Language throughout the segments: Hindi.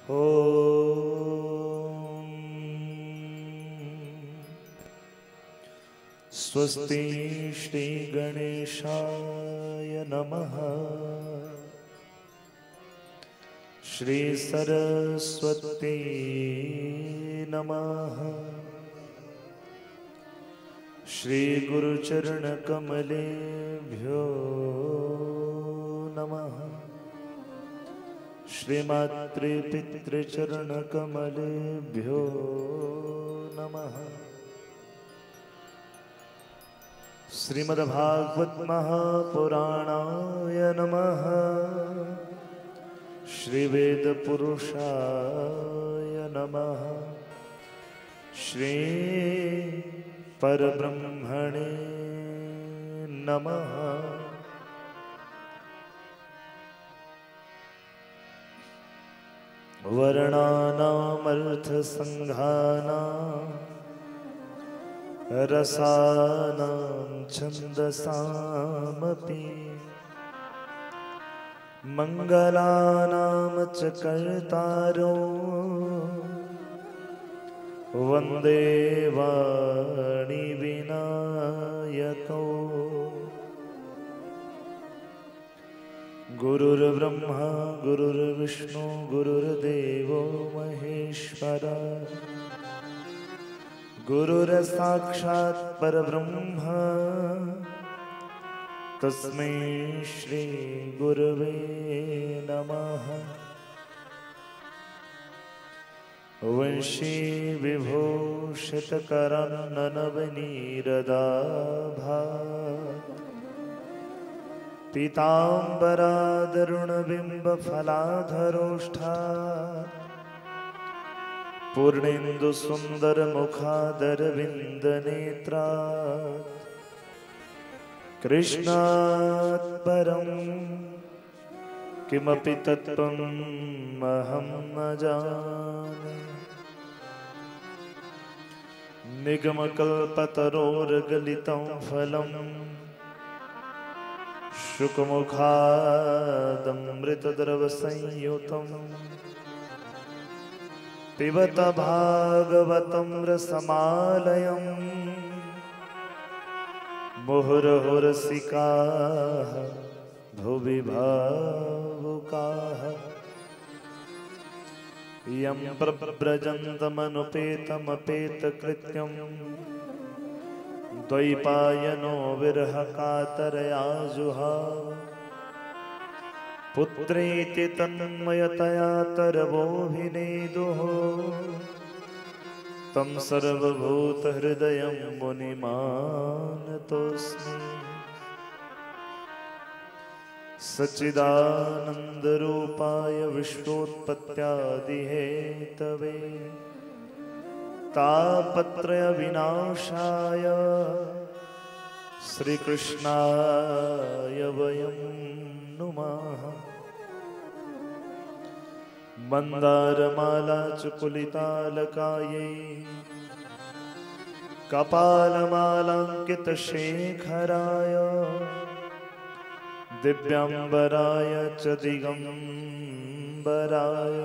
ॐ स्वस्ति श्री गणेशाय नमः। श्री सरस्वती नमः। श्री गुरुचरण कमलेभ्यो नमः। श्री मातृपितृचरण कमलेभ्यो नमः। श्रीमद्भागवत महापुराणाय नमः। श्री वेद पुरुषाय नमः। श्री परब्रह्मणे नमः। वर्णानामर्थसंघानां रसानां छन्दसामपि मंगलानां च कर्तारो वन्दे वाणी विनायको। गुरुर्ब्रह्मा गुरुर्विष्णु गुरुर्देवो महेश्वर। गुरुर्साक्षात् परब्रह्म तस्मै श्री गुरवे नमः। वंशी विभूषितकरन्ननवनीरदाभा पीताम्बरादरुणबिम्बफलाधरोष्ठा पूर्णेन्दुसुन्दरमुखादरविन्दनेत्रा कृष्णात् परं किमपि तत्त्वम् अहं न जाने। निगमकल्पतरोर्गलितं फलम् शुकमुखादमृतद्रवसंयुतं पिबत भागवतं रसमालयं। मुहुर्मुहुरसिकाः भुवि भावुकाः यं प्रव्रजन्तमनुपेतमपेतकृत्यं द्वैपायनो विरहकातरया जुहाव। पुत्रेति तन्मयतया तरवोऽभिनेदुः तं सर्वभूतहृदयं मुनिमानतोऽस्मि। सच्चिदानन्दरूपाय विश्वोत्पत्त्यादिहेतवे तापत्रयविनाशाय श्रीकृष्णाय वयं नुमः। मन्दारमालाचुकुलितालकायै कपालमालाङ्कितशेखराय दिव्याम्बराय च दिगम्बराय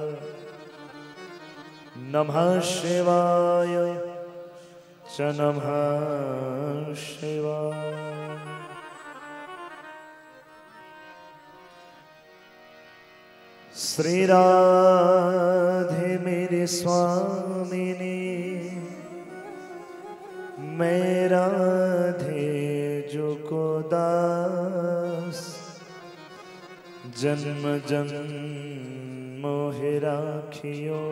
नमः शिवाय च नमः शिवाय। श्री राधे मेरे स्वामिनी मैं राधे जो को दास। जन्म जन्म मोहि राखियो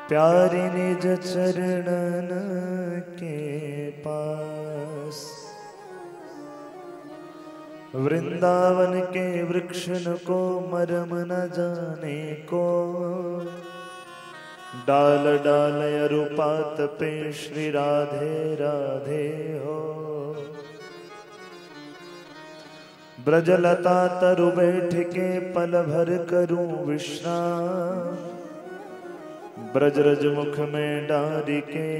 प्यारी निज चरणन के पास। वृंदावन के वृक्षन को मरम न जाने को डाल डाल अरुपात पे श्री राधे राधे हो। ब्रजलता तरु बैठ के पल भर करूं विश्राम। ब्रजरज मुख में डारी के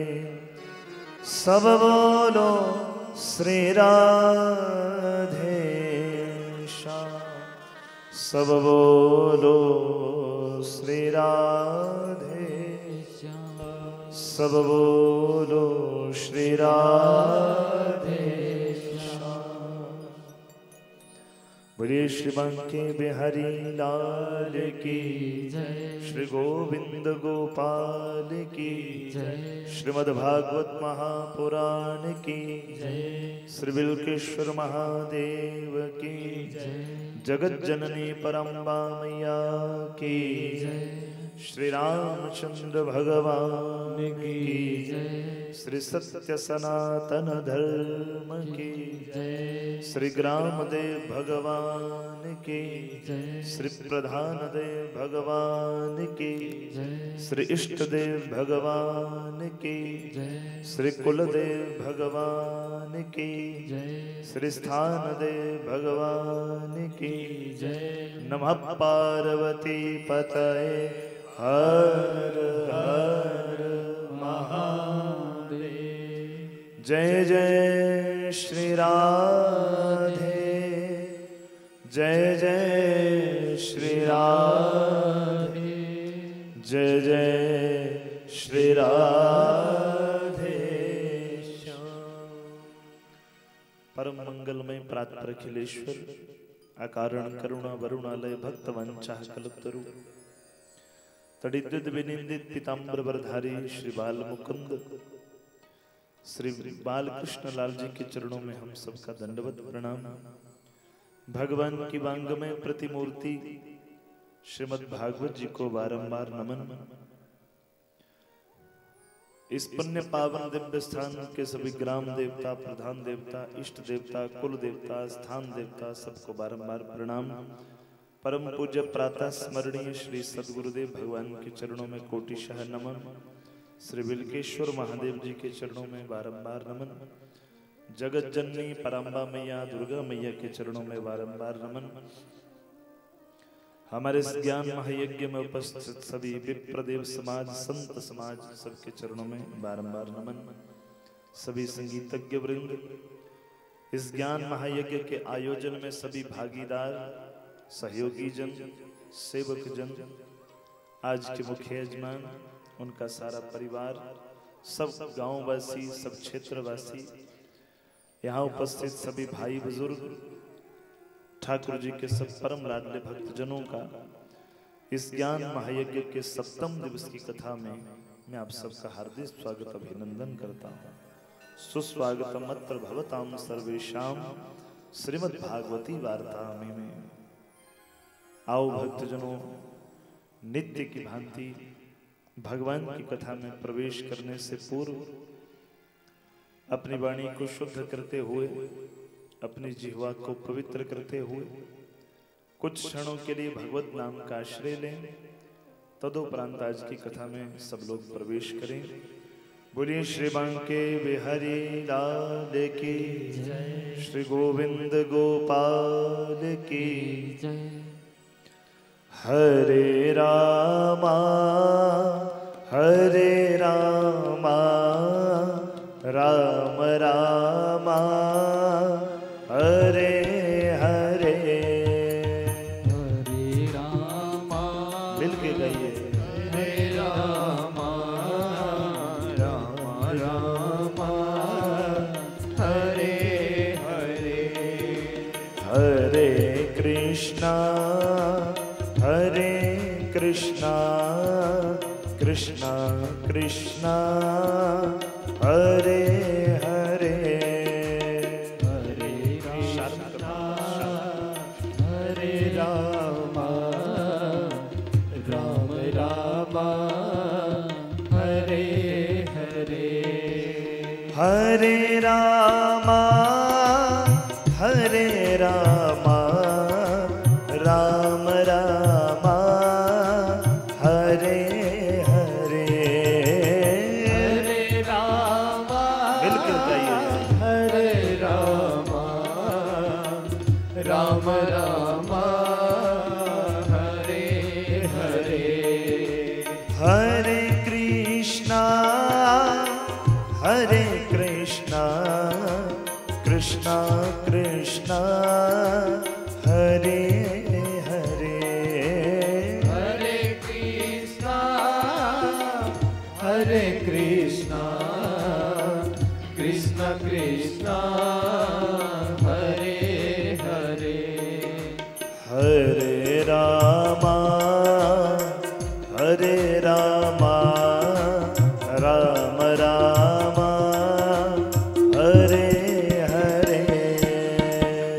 सब बोलो श्री राधे श्याम। सब बोलो श्री राधे सब बोलो श्री राधे बोलिए श्री बांके बिहारी लाल की जय श्री गोविंद गोपाल की जय श्रीमद् भागवत महापुराण की जय श्री बिल्केश्वर महादेव की जय जगत जननी परम्बा मैया की जय श्री रामचंद्र भगवान की जय श्री सत्य सनातन धर्म की जय श्री ग्रामदेव भगवान की जय श्री प्रधान देव भगवान की जय श्री इष्ट देव भगवान की जय श्री कुलदेव भगवान की जय श्री स्थान देव भगवान की जय नमः पार्वती पतये हर हर महादेव जय जय श्री राधे जय जय श्री राधे जय जय श्री राधे परम मंगलमय प्रातः अखिलेश्वर अकारण करुणा वरुणालय भक्त वंचा कल्पतरु तड़िद्विद विनिंदित पीताम्बर वरधारी श्री बाल मुकुंद श्री बाल कृष्ण लाल जी के चरणों में हम सबका दंडवत प्रणाम। भगवान की वांगमय प्रतिमूर्ति श्रीमद् भागवत जी को बारंबार नमन। इस पुण्य पावन दिव्य स्थान के सभी ग्राम देवता प्रधान देवता इष्ट देवता कुल देवता स्थान देवता सबको बारंबार प्रणाम। परम पूज्य प्रातः स्मरणीय श्री सद्गुरुदेव भगवान के चरणों में कोटिशः नमन। श्री बिल्केश्वर महादेव जी के चरणों में बारंबार नमन। जगत जननी परम्बा मैया दुर्गा मैया के चरणों में बारंबार नमन। हमारे इस ज्ञान महायज्ञ में उपस्थित सभी विप्रदेव समाज संत समाज सबके चरणों में बारंबार नमन। सभी संगीतज्ञ वृंद, इस ज्ञान महायज्ञ के आयोजन में सभी भागीदार सहयोगी जन सेवक जन, आज के मुख्य यजमान उनका सारा परिवार, सब गांववासी सब क्षेत्रवासी, यहाँ उपस्थित सभी भाई बुजुर्ग, ठाकुर जी के सब परम लाडले भक्तजनों का इस ज्ञान महायज्ञ के सप्तम दिवस की कथा में मैं आप सबका हार्दिक स्वागत अभिनंदन करता हूँ। सुस्वागतम अत्र भवताम सर्वेशाम श्रीमद् भागवती वार्तामि में। आओ भक्तजनों, नित्य की भांति भगवान की कथा में प्रवेश करने से पूर्व अपनी वाणी को शुद्ध करते हुए, अपनी जिह्वा को पवित्र करते हुए कुछ क्षणों के लिए भगवत नाम का आश्रय लें। तदुपरांत आज की कथा में सब लोग प्रवेश करें। बोलिए श्री बांके बिहारी लाल की जय, श्री गोविंद गोपाल की जय। हरे रामा राम रामा हरे हरे, हरे रामा मिलके गाइए। हरे रामा राम रामा हरे हरे, हरे कृष्णा कृष्णा कृष्णा हरे हरे, हरे कृष्णा हरे रामा राम रामा हरे हरे, हरे रामा राम रामा हरे हरे, हरे रामा मिलकर गाइए। हरे रामा राम रामा हरे हरे, हरे कृष्णा कृष्णा कृष्णा हरे हरे, हरे रामा राम राम हरे हरे,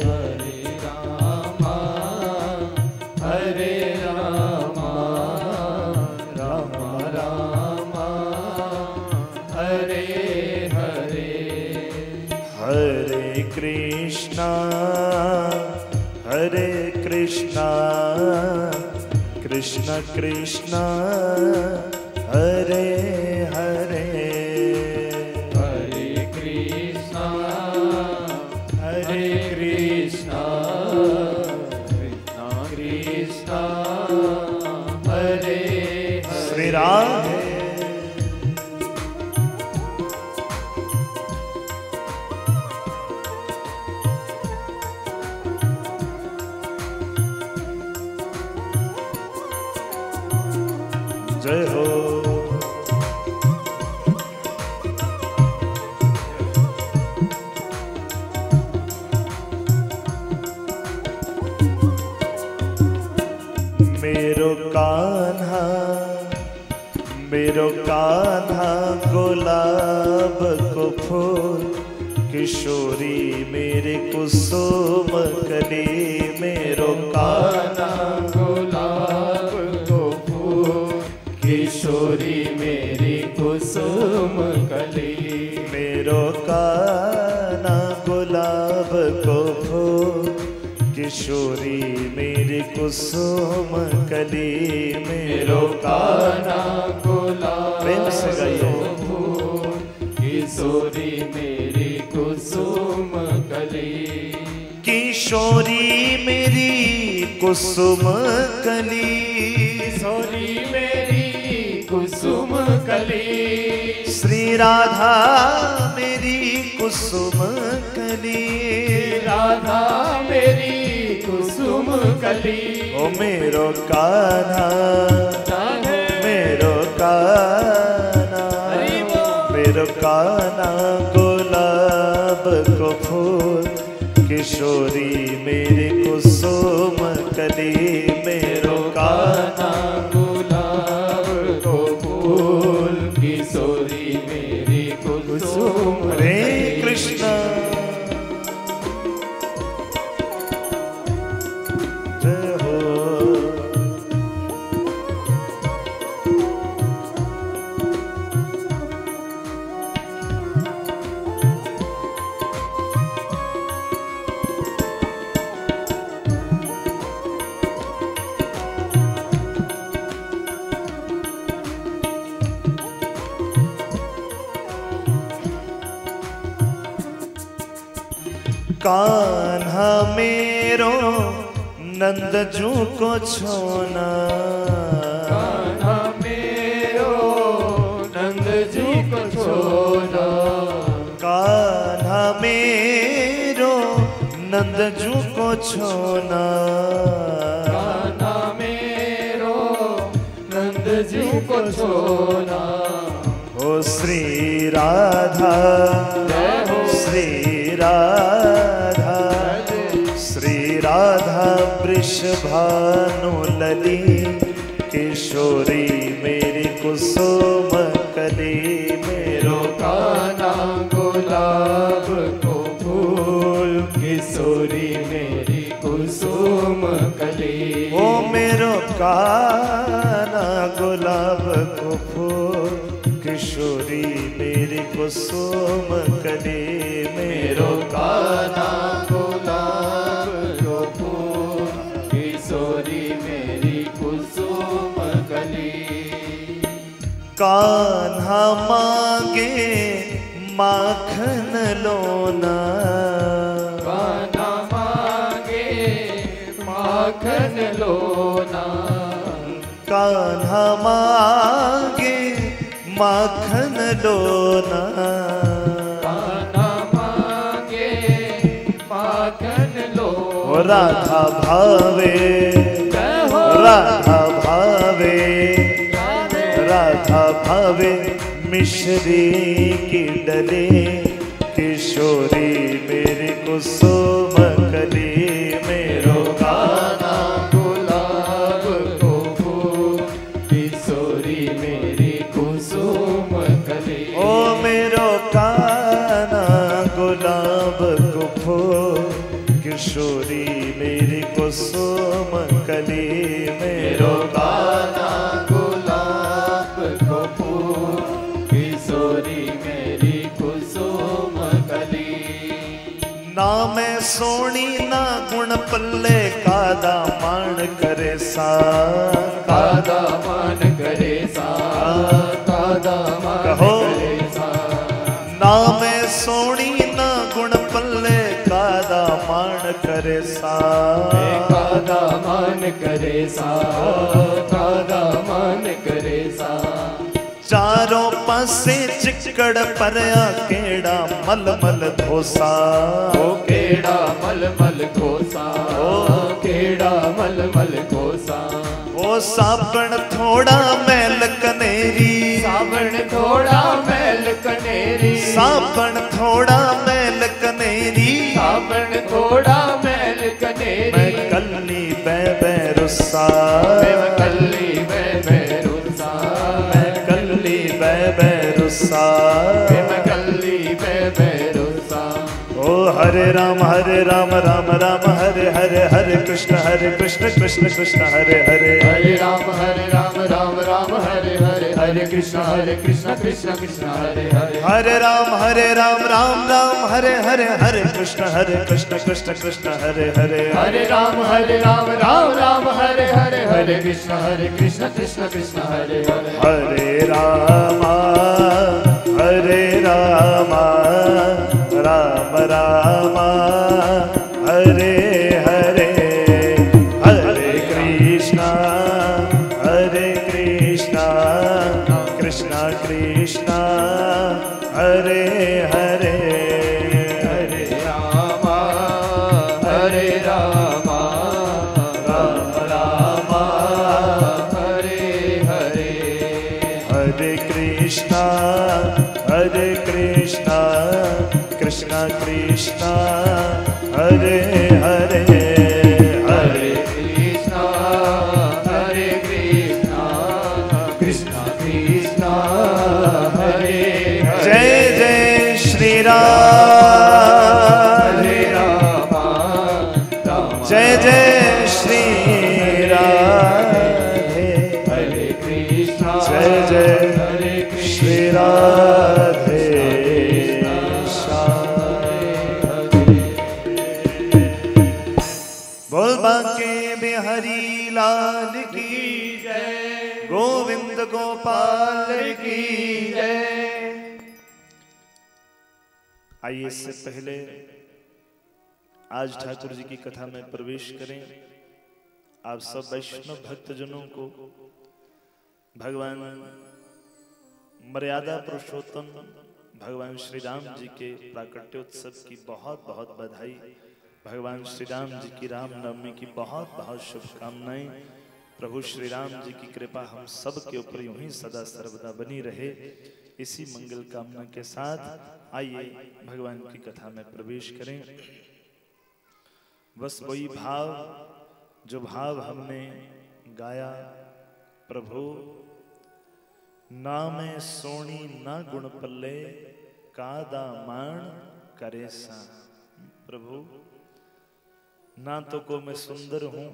हरे रामा हरे रामा राम रामा हरे हरे, हरे कृष्णा कृष्ण कृष्ण हरे हरे, हरे कृष्णा कृष्णा कृष्णा हरे हरे। श्री राधे जय हो। मेरो कान्हा गुलाब को फूल, किशोरी मेरे कुसुम कली। मेरो कान्हा गुलाब को फूल, किशोरी मेरी कुसुम कली। मेरो कान्हा गुलाब को फूल, किशोरी मेरी कुसुम कली। मेरो कान्हा गुलाब प्रेम से गाइए। फूल, किशोरी मेरी कुसुम कली। किशोरी मेरी कुसुम कली, किशोरी मेरी कुसुम कली। श्री राधा मेरी कुसुम कली, राधा मेरी कुसुम कली। ओ मेरो कान्हा मेरो कान्हा, मेरो कान्हा गुलाब को फूल, किशोरी मेरी कुसुम कली। मेरो कान्हा गुलाब को फूल, किशोरी मेरी कुसुम। हरे कृष्ण जय हो। कान्हा मेरो नंद जू को छोना, कान्हा मेरो नंद जी को छोना। कान्हा मेरो नंद जू को छोना। कान्हा मेरो नंद जी को छोना। ओ श्री राधा श्री राधा, श्री राधा वृषभानु लली, किशोरी मेरी कुसुम कली। मेरो कान्हा गुलाब को फूल, किशोरी मेरी कुसुम कली। ओ मेरो कान्हा गुलाब को फूल, किशोरी मेरी कुसुम कली। मेरो कान्हा गुलाब को फूल, किशोरी मेरी कुसुम कली। कान्हा मांगे माखन लोना, कान्हा मांगे माखन लोना। कान्हा मांगे माखन लोना। कान्हा मांगे माखन लोना। राधा भावे राधा भावे राधा भावे मिश्री की डले, किशोरी मेरी कुसुम कली। मेरो कान्हा गुलाब को फूल, किशोरी कुसुम कली मेरो काना गुलाब को फूल, किशोरी मेरी कुसुम कली। ना मैं सोनी ना गुण पल्ले, कादा मान करे सा, कादा मान करे सा, कादा मान करे सा। ना मैं सोनी ना गुण पल्ले, कादा मान करे सा, कादा मान करे सा, कादा मान करे सा। चारों पासे चिकड़ परया, केड़ा मल मल धोसा, ओ केड़ा मल मल घोसा, ओ केड़ा मल मल घोसा। ओ साबण थोड़ा मैल कनेरी, साबण थोड़ा मैल कनेरी, साबण थोड़ा मैल कनेरी, साबण थोड़ा मैल कनेरी। मैं कल्ली बै रुस्सा, मैं कल्ली बै रुस्सा, मैं कल्ली बै रुस्सा, मैं कल्ली बै रुस्सा। ओ हरे राम राम राम हरे हरे, हरे कृष्ण कृष्ण कृष्ण हरे हरे, हरे राम राम राम हरे हरे, हरे कृष्ण कृष्ण कृष्ण हरे हरे। हरे राम राम राम हरे हरे, हरे कृष्ण कृष्ण कृष्ण हरे हरे, हरे राम राम राम हरे हरे, हरे कृष्ण कृष्ण कृष्ण हरे हरे। हरे रामा राम रामा हरे हरे, हरे कृष्णा कृष्णा कृष्णा हरे हरे, हरे रामा राम रामा हरे हरे, हरे कृष्णा कृष्णा कृष्णा हरे हरे, हरे कृष्णा कृष्णा कृष्णा हरे हरे। जय जय श्री राम, हरे रामा जय जय श्री राधे, हरे कृष्णा जय जय श्री राधे श्याम। बोल बांके बिहारी लाल की जय, गोविंद गोपाल की जय। आइए इससे पहले आज ठाकुर जी की कथा में प्रवेश करें। आप सब वैष्णव भक्तजनों को भगवान मर्यादा पुरुषोत्तम भगवान श्री राम जी के प्राकट्योत्सव की बहुत बहुत बधाई। भगवान श्री राम जी की रामनवमी की बहुत बहुत शुभकामनाएं। प्रभु श्री राम जी की कृपा हम सब के ऊपर यूं ही सदा सर्वदा बनी रहे, इसी मंगल कामना के साथ आइए भगवान की कथा में प्रवेश करें। बस वही भाव जो भाव हमने गाया, प्रभु ना मैं सोनी ना गुण पल्ले, कादा मान करे सा। प्रभु ना तो को मैं सुंदर हूं,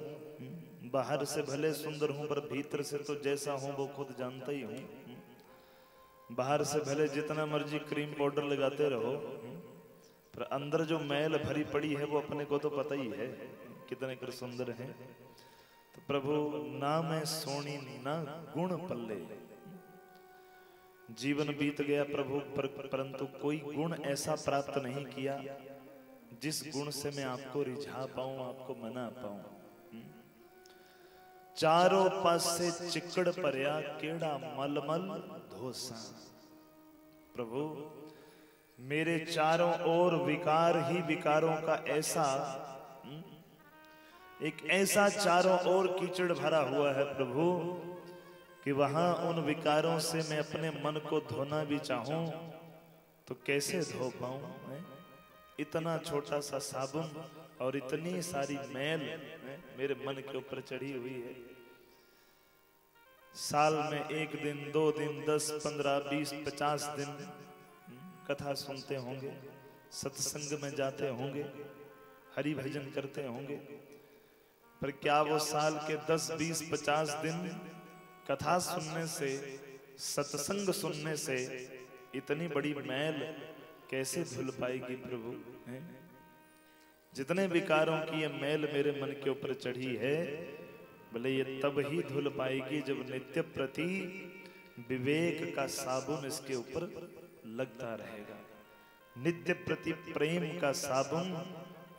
बाहर से भले सुंदर हूं पर भीतर से तो जैसा हूं वो खुद जानता ही हूं। बाहर से भले जितना मर्जी क्रीम पाउडर लगाते रहो, पर अंदर जो मैल भरी पड़ी है वो अपने को तो पता ही है कितने कर सुंदर हैं। तो प्रभु ना मैं सोनी ना गुण पल्ले, जीवन बीत गया प्रभु परंतु कोई गुण ऐसा प्राप्त नहीं किया जिस गुण से मैं आपको रिझा पाऊं, आपको मना पाऊं। चारों पास से चिकड़ परया, केड़ा मलमल धोसा। प्रभु मेरे चारों ओर विकार ही विकारों का ऐसा एक ऐसा चारों ओर कीचड़ भरा हुआ है प्रभु कि वहां उन विकारों से मैं अपने मन को धोना भी चाहूं तो कैसे धो पाऊं। इतना छोटा सा साबुन और इतनी सारी मैल मेरे मन के ऊपर चढ़ी हुई है। साल में 1 दिन 2 दिन 10 15 20 50 दिन कथा सुनते होंगे, सत्संग में जाते होंगे, हरि भजन करते होंगे, पर क्या वो साल के 10, 20, 50 दिन कथा सुनने से, सत्संग सुनने से इतनी बड़ी मैल कैसे धुल पाएगी प्रभु? हैं? जितने विकारों की ये मैल मेरे मन के ऊपर चढ़ी है, बोले ये तब ही धुल पाएगी जब नित्य प्रति विवेक का साबुन इसके ऊपर लगता रहेगा। नित्य प्रति प्रेम का साबुन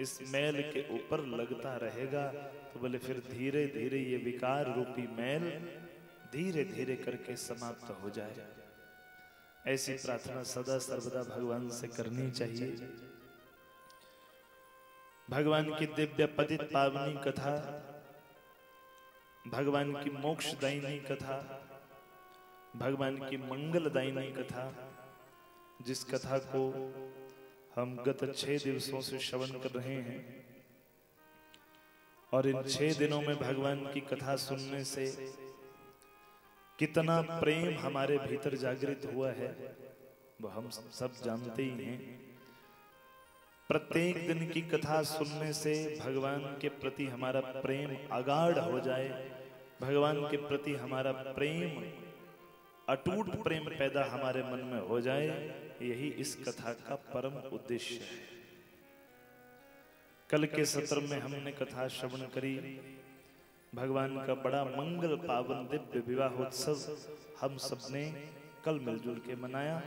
इस मैल के ऊपर लगता रहेगा, तो बोले फिर धीरे धीरे ये विकार रूपी मैल धीरे धीरे करके समाप्त हो जाए। ऐसी प्रार्थना सदा सर्वदा भगवान से करनी चाहिए। भगवान की दिव्य पतित पावनी कथा, भगवान की मोक्षदायिनी कथा, भगवान की मंगलदायिनी कथा, जिस कथा को हम गत 6 दिवसों से श्रवण कर रहे हैं, और इन 6 दिनों में भगवान की कथा सुनने से कितना प्रेम हमारे भीतर जागृत हुआ है वो हम सब जानते ही हैं। प्रत्येक दिन की कथा सुनने से भगवान के प्रति हमारा प्रेम अगाढ़ हो जाए, भगवान के प्रति हमारा प्रेम, अटूट प्रेम पैदा हमारे मन में हो जाए, यही इस कथा का परम उद्देश्य है। कल के सत्र में हमने कथा श्रवण करी, भगवान का बड़ा मंगल पावन दिव्य विवाहोत्सव हम सबने कल मिलजुल के मनाया।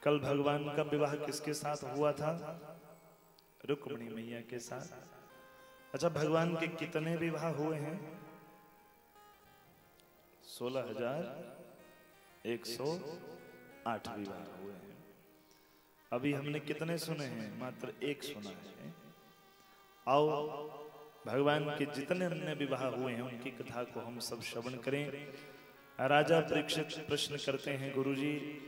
कल भगवान का विवाह किसके साथ हुआ था? रुक्मिणी मैया के साथ। अच्छा, भगवान के कितने विवाह हुए हैं? 16,108 विवाह हुए हैं। अभी हमने कितने सुने हैं? मात्र 1 सुना है। आओ भगवान के जितने अन्य विवाह हुए हैं उनकी कथा को हम सब श्रवण करें। राजा परीक्षित प्रश्न करते हैं, गुरुजी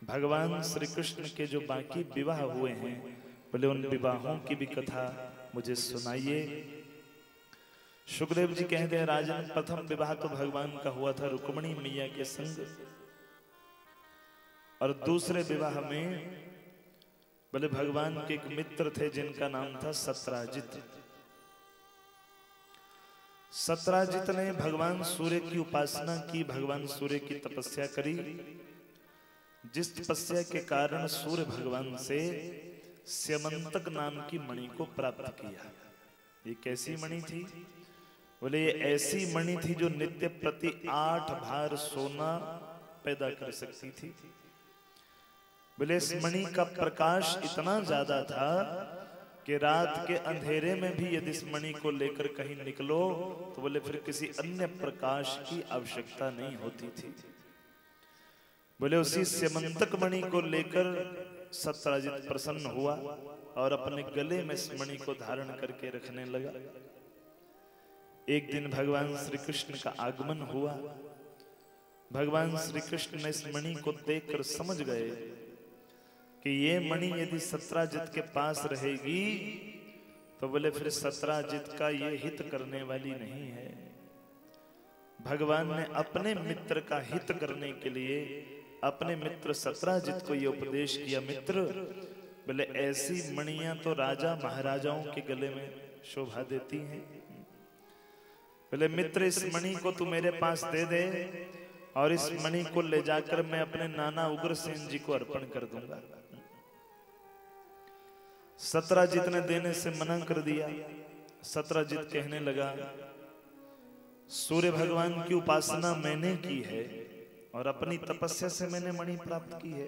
भगवान श्री कृष्ण के जो बाकी विवाह हुए हैं, बोले उन विवाहों की भी कथा मुझे सुनाइए। सुखदेव जी कहते हैं, राजन प्रथम विवाह तो भगवान का हुआ था रुक्मिणी मैया के संग, और दूसरे विवाह में बोले भगवान के एक मित्र थे जिनका नाम था सत्राजित। सत्राजित ने भगवान सूर्य की उपासना की, भगवान सूर्य की तपस्या करी, जिस तपस्या के कारण सूर्य भगवान से स्यमंतक नाम की मणि को प्राप्त किया। ये कैसी मणि थी? बोले ये ऐसी मणि थी जो नित्य प्रति 8 भार सोना पैदा कर सकती थी। बोले इस मणि का प्रकाश इतना ज्यादा था कि रात के अंधेरे में भी यदि इस मणि को लेकर कहीं निकलो तो बोले फिर किसी अन्य प्रकाश की आवश्यकता नहीं होती थी। बोले उसी स्यमंतक मणि को लेकर सत्राजित प्रसन्न हुआ और अपने गले में इस मणि को धारण करके रखने लगा। एक दिन भगवान श्री कृष्ण का आगमन हुआ। भगवान श्री कृष्ण ने इस मणि को देखकर समझ गए कि ये मणि यदि सत्राजित के पास रहेगी तो बोले फिर सत्राजित का ये हित करने वाली नहीं है। भगवान ने अपने मित्र का हित करने के लिए अपने मित्र सत्राजित को ये उपदेश किया, मित्र बोले ऐसी मणियां तो राजा महाराजाओं के गले में शोभा देती हैं। बोले मित्र इस मणि को तू मेरे पास दे दे और इस मणि को ले जाकर मैं अपने नाना उग्रसेन जी को अर्पण कर दूंगा। सत्राजित ने देने से मना कर दिया। सत्राजित कहने लगा, सूर्य भगवान की उपासना मैंने की है और अपनी तपस्या से मैंने मणि प्राप्त की है।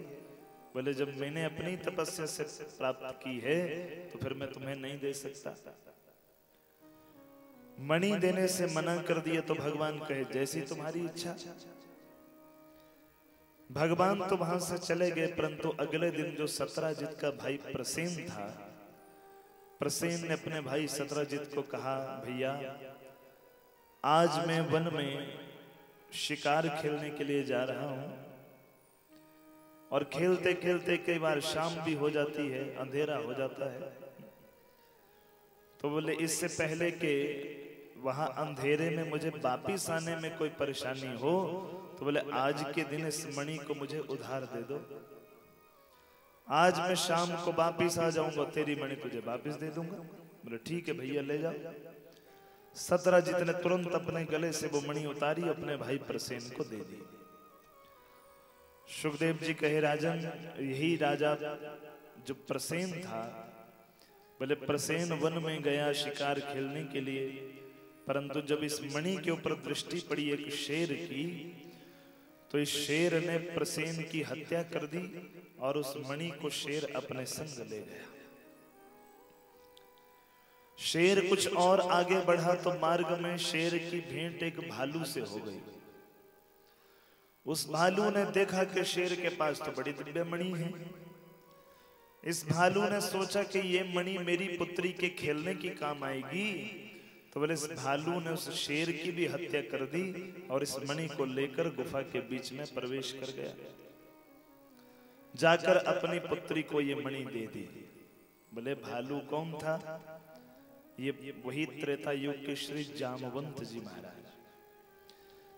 बोले जब मैंने अपनी तपस्या से प्राप्त की है तो फिर मैं तुम्हें नहीं दे सकता। मणि देने से मना कर दिया तो भगवान कहे जैसी तुम्हारी इच्छा। भगवान तो वहां से चले गए, परंतु अगले दिन जो सत्राजित का भाई प्रसेन था, प्रसेन ने अपने भाई सत्राजित को कहा, भैया आज मैं वन में शिकार खेलने के लिए जा रहा हूं और खेलते खेलते कई बार शाम भी हो जाती है, अंधेरा हो जाता है। तो बोले इससे पहले कि वहां अंधेरे में मुझे वापिस आने में कोई परेशानी हो तो बोले आज के दिन इस मणि को मुझे उधार दे दो। आज मैं शाम को वापिस आ जाऊंगा, तेरी मणि तुझे वापिस दे दूंगा। बोले ठीक है भैया ले जाओ। सत्यजीत ने तुरंत अपने गले से वो मणि उतारी, अपने भाई प्रसेन को दे दी। सुखदेव जी कहे, राजन, यही राजा जो प्रसेन था, बोले प्रसेन वन में गया शिकार खेलने के लिए, परंतु जब इस मणि के ऊपर दृष्टि पड़ी एक शेर की, तो इस शेर ने प्रसेन की हत्या कर दी और उस मणि को शेर अपने संग ले गया। शेर कुछ और आगे बढ़ा तो मार्ग में शेर की भेंट एक भालू से हो गई। उस भालू ने देखा कि शेर के पास तो बड़ी दिव्य मणि है। इस भालू ने सोचा कि ये मणि मेरी पुत्री के खेलने की काम आएगी, तो बोले इस भालू ने उस शेर की भी हत्या कर दी और इस मणि को लेकर गुफा के बीच में प्रवेश कर गया, जाकर अपनी पुत्री को ये मणि दे दी। बोले भालू कौन था? ये वही त्रेता युग के श्री जामवंत जी महाराज।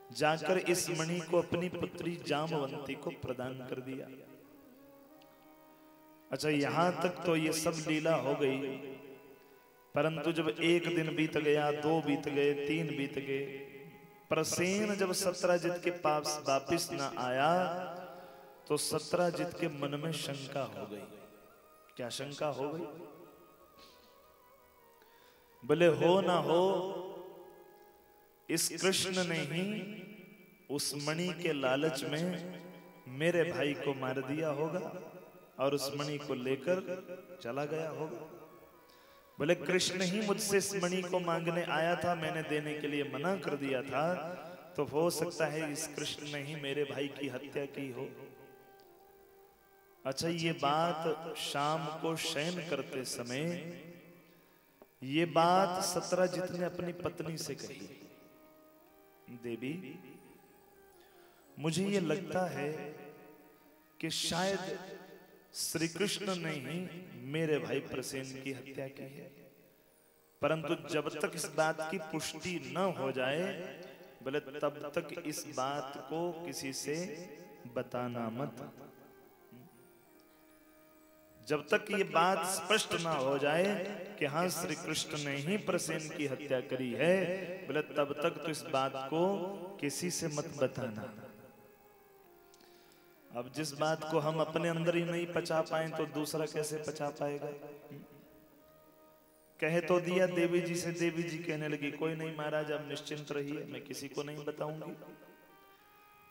जाकर इस मणि को अपनी पुत्री जामवंती को प्रदान कर दिया। अच्छा, यहां तक तो ये सब लीला हो गई, परंतु जब एक दिन बीत गया, 2 बीत गए, 3 बीत गए, प्रसेन जब सत्यजीत के पास वापिस न आया तो सत्यजीत के मन में शंका हो गई। क्या शंका हो गई? बोले हो ना हो इस कृष्ण ने ही उस मणि के लालच में मेरे भाई को मार दिया होगा और उस मणि को लेकर चला गया होगा। बोले कृष्ण ही मुझसे इस मणि को मांगने आया था, मैंने देने के लिए मना कर दिया था, तो हो सकता है इस कृष्ण ने ही मेरे भाई की हत्या की हो। अच्छा, ये बात शाम को शयन करते समय ये बात सत्यजीत ने अपनी पत्नी से कही, देवी मुझे ये लगता है कि शायद श्री कृष्ण ने ही मेरे भाई प्रसेन की हत्या की है, परंतु जब तक इस बात की पुष्टि न हो जाए, बोले तब तक इस बात को किसी से बताना मत। जब तक ये बात स्पष्ट ना हो जाए कि हाँ श्री कृष्ण ने ही प्रसेन की हत्या करी है, बोले तब तक तो इस बात को किसी से मत बताना। अब जिस बात को हम अपने अंदर ही नहीं पचा पाए तो दूसरा कैसे पचा पाएगा? कह तो दिया देवी जी से, देवी जी कहने लगी कोई नहीं महाराज, अब निश्चिंत रहिए, मैं किसी को नहीं बताऊंगी।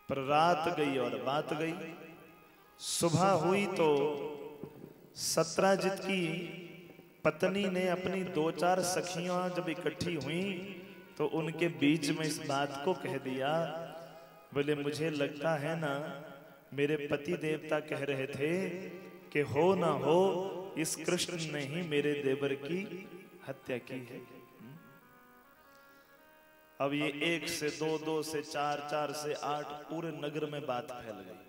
पर रात गई और बात गई। सुबह हुई तो सत्यजीत की पत्नी ने अपनी 2-4 सखियां जब इकट्ठी हुई तो उनके बीच में इस बात को कह दिया। बोले मुझे लगता है ना मेरे पति देवता कह रहे थे कि हो ना हो इस कृष्ण ने ही मेरे देवर की हत्या की है। अब ये 1 से 2, 2 से 4, 4 से 8 पूरे नगर में बात फैल गई।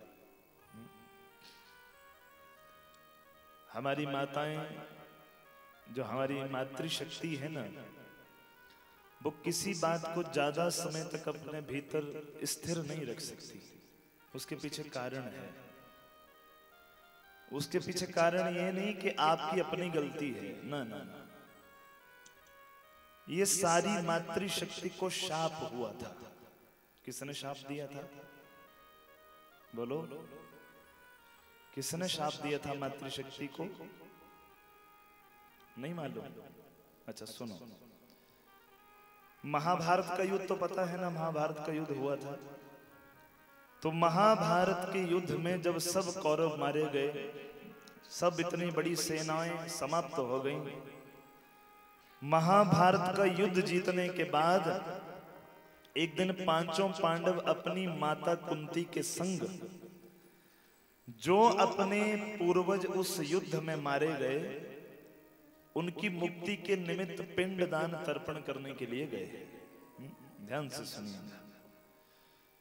हमारी माताएं, जो हमारी मातृशक्ति है ना, वो किसी बात को ज्यादा समय तक अपने भीतर स्थिर नहीं रख सकती। उसके पीछे कारण है। उसके पीछे कारण ये नहीं कि आपकी अपनी गलती है, ना ना ना, ये सारी मातृशक्ति को शाप हुआ था। किसने शाप दिया था? बोलो, किसने शाप दिया था मातृशक्ति को? नहीं मालूम? अच्छा सुनो, महाभारत का युद्ध तो पता है ना, महाभारत का युद्ध हुआ था। तो महाभारत के युद्ध में जब सब कौरव मारे गए, सब इतनी बड़ी सेनाएं समाप्त हो गईं, महाभारत का युद्ध जीतने के बाद एक दिन 5 पांडव अपनी माता कुंती के संग, जो अपने पूर्वज उस युद्ध में मारे गए, उनकी मुक्ति के निमित्त पिंडदान तर्पण करने के लिए गए। ध्यान से सुनिए।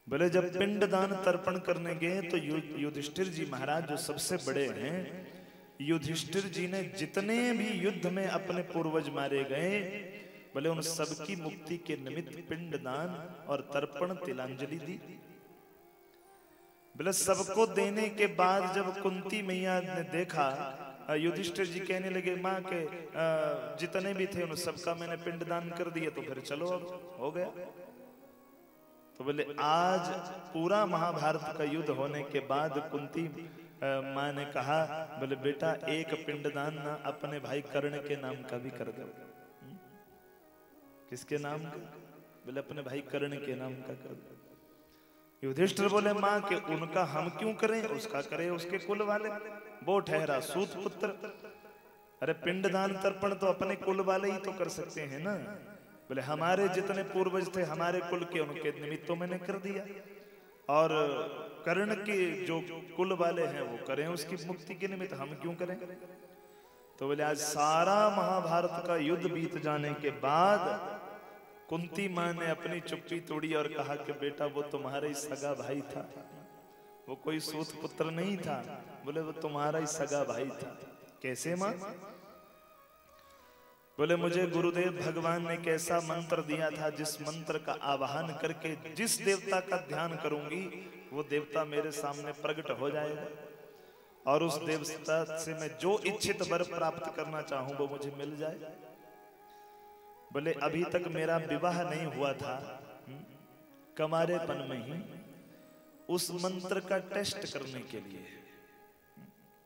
बोले जब पिंडदान तर्पण करने गए तो युधिष्ठिर जी महाराज जो सबसे बड़े हैं, युधिष्ठिर जी ने जितने भी युद्ध में अपने पूर्वज मारे गए, बोले उन सबकी मुक्ति के निमित्त पिंडदान और तर्पण तिलांजलि दी। बोले सबको देने के बाद जब कुंती मैया ने देखा युधिष्ठिर जी कहने लगे माँ के जितने भी थे उन सबका मैंने पिंडदान कर दिया, तो फिर चलो अब हो गया। तो बोले आज पूरा महाभारत का युद्ध होने के बाद कुंती माँ ने कहा, बोले बेटा एक पिंडदान ना अपने भाई कर्ण के नाम का भी कर दो। किसके नाम का? बोले अपने भाई कर्ण के नाम का कर दो। युधिष्ठिर बोले माँ के उनका हम क्यों करें, उसका करे उसके कुल वाले, वो ठहरा सूत पुत्र। अरे पिंडदान तर्पण तो अपने कुल वाले ही तो कर सकते हैं ना। बोले हमारे जितने पूर्वज थे हमारे कुल के, उनके निमित्त तो मैंने कर दिया, और कर्ण के जो कुल वाले हैं वो करें उसकी मुक्ति के निमित्त, हम क्यों करें। तो बोले आज सारा महाभारत का युद्ध बीत जाने के बाद कुंती माँ ने अपनी चुप्पी तोड़ी और कहा कि बेटा वो तुम्हारा ही सगा भाई था, वो कोई सूत पुत्र नहीं था। बोले वो तुम्हारा ही सगा भाई था। कैसे माँ? बोले मुझे गुरुदेव भगवान ने कैसा मंत्र दिया था, जिस मंत्र का आवाहन करके जिस देवता का ध्यान करूंगी वो देवता मेरे सामने प्रकट हो जाएगा, और उस देवता से मैं जो इच्छित वर प्राप्त करना चाहूं वो मुझे मिल जाए। बोले अभी तक मेरा विवाह नहीं हुआ था, कमारेपन में ही उस मंत्र का टेस्ट करने के लिए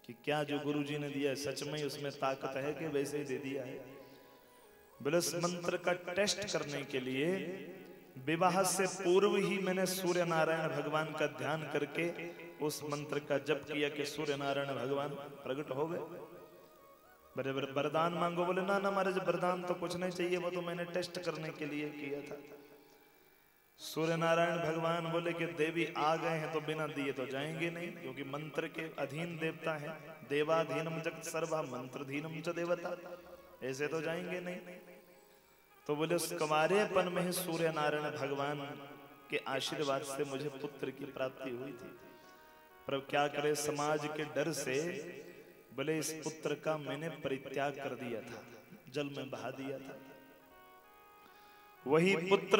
कि क्या जो गुरुजी ने दिया है सच में उसमें ताकत है कि वैसे ही दे दिया है। बोले उस मंत्र का टेस्ट करने के लिए विवाह से पूर्व ही मैंने सूर्य नारायण भगवान का ध्यान करके उस मंत्र का जप किया कि सूर्य नारायण भगवान प्रकट हो गए। बड़े बड़े वरदान मांगो। बोले ना ना महाराज वरदान तो कुछ नहीं चाहिए, वो तो मैंने टेस्ट करने के लिए किया था। सूर्य नारायण भगवान बोले कि देवी आ गए हैं तो बिना दिए तो जाएंगे नहीं, क्योंकि मंत्र के अधीन देवता है। देवाधीनम जगत सर्वा मंत्रधीनम च देवता, ऐसे तो जाएंगे नहीं। तो बोले उस कुमारेपन में ही सूर्य नारायण भगवान के आशीर्वाद से मुझे पुत्र की प्राप्ति हुई थी। पर क्या करे, समाज के डर से बोले इस पुत्र का मैंने परित्याग कर दिया था, जल में बहा दिया था। वही पुत्र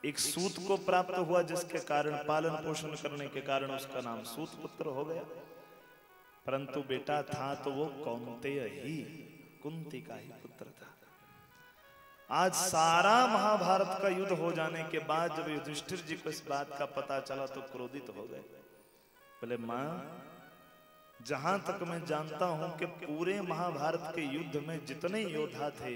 एक सूत को प्राप्त हुआ, जिसके कारण पालन पोषण करने के कारण उसका नाम सूत पुत्र हो गया। परंतु बेटा था तो वो कौन्तेय ही, कुंती का ही पुत्र था। आज सारा महाभारत का युद्ध हो जाने के बाद जब युधिष्ठिर जी को इस बात का पता चला तो क्रोधित हो गए। बोले मां, जहां तक मैं जानता हूं कि पूरे महाभारत के युद्ध में जितने योद्धा थे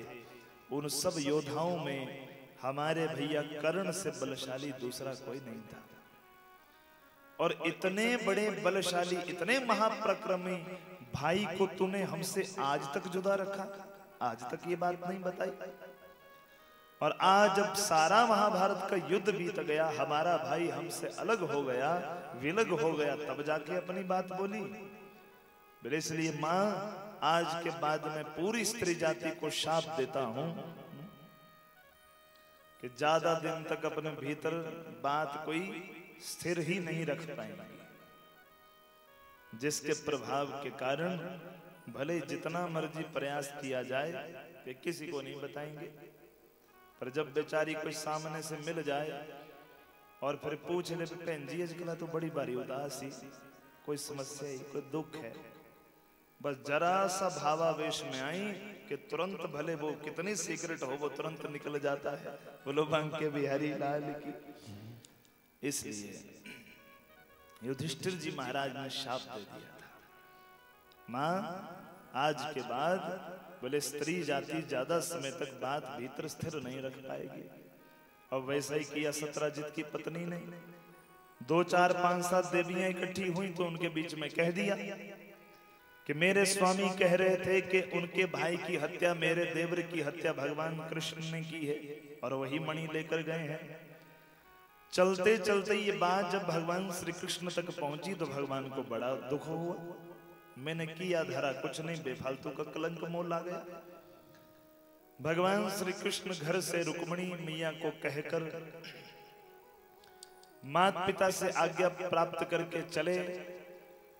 उन सब योद्धाओं में हमारे भैया कर्ण से बलशाली दूसरा कोई नहीं था। और इतने बड़े बलशाली, इतने महाप्रक्रमी भाई को तूने हमसे आज तक जुदा रखा, आज तक ये बात नहीं बताई। और आज जब सारा महाभारत का युद्ध बीत गया, हमारा भाई हमसे अलग हो गया, विलग हो गया, तब जाके अपनी बात बोली। बोले इसलिए मां, आज के बाद मैं पूरी स्त्री जाति को शाप देता हूं कि ज्यादा दिन तक अपने भीतर बात कोई स्थिर ही नहीं रख पाएंगे, जिसके प्रभाव के कारण भले जितना मर्जी प्रयास किया जाए कि किसी को नहीं बताएंगे। पर जब बेचारी कोई सामने से मिल जाए और फिर पूछ ले बहन जी अजकल तो बड़ी बारी उदासी, कोई समस्या है, कोई दुख है, बस जरा सा भावावेश में आई कि तुरंत भले वो कितनी सीक्रेट हो वो तुरंत निकल जाता है। बोलो बांके बिहारी लाल की। इसलिए युधिष्ठिर जी महाराज ने शाप दे दिया था, मां आज के बाद बोले स्त्री जाति ज्यादा समय तक बात भीतर स्थिर नहीं रख पाएगी। और वैसा ही किया सत्यजित की पत्नी ने। 2 4 5 7 देवियां इकट्ठी हुई तो उनके बीच में कह दिया कि मेरे स्वामी कह रहे थे कि उनके भाई की हत्या, मेरे देवर की हत्या भगवान कृष्ण ने की है और वही मणि लेकर गए हैं। चलते चलते ये बात जब भगवान श्री कृष्ण तक पहुंची तो भगवान को बड़ा दुख हुआ। मैंने किया धरा कुछ नहीं, बेफालतू का कलंक मोल आ गया। भगवान श्री कृष्ण घर से रुक्मिणी मैया को कहकर माता पिता से आज्ञा प्राप्त करके चले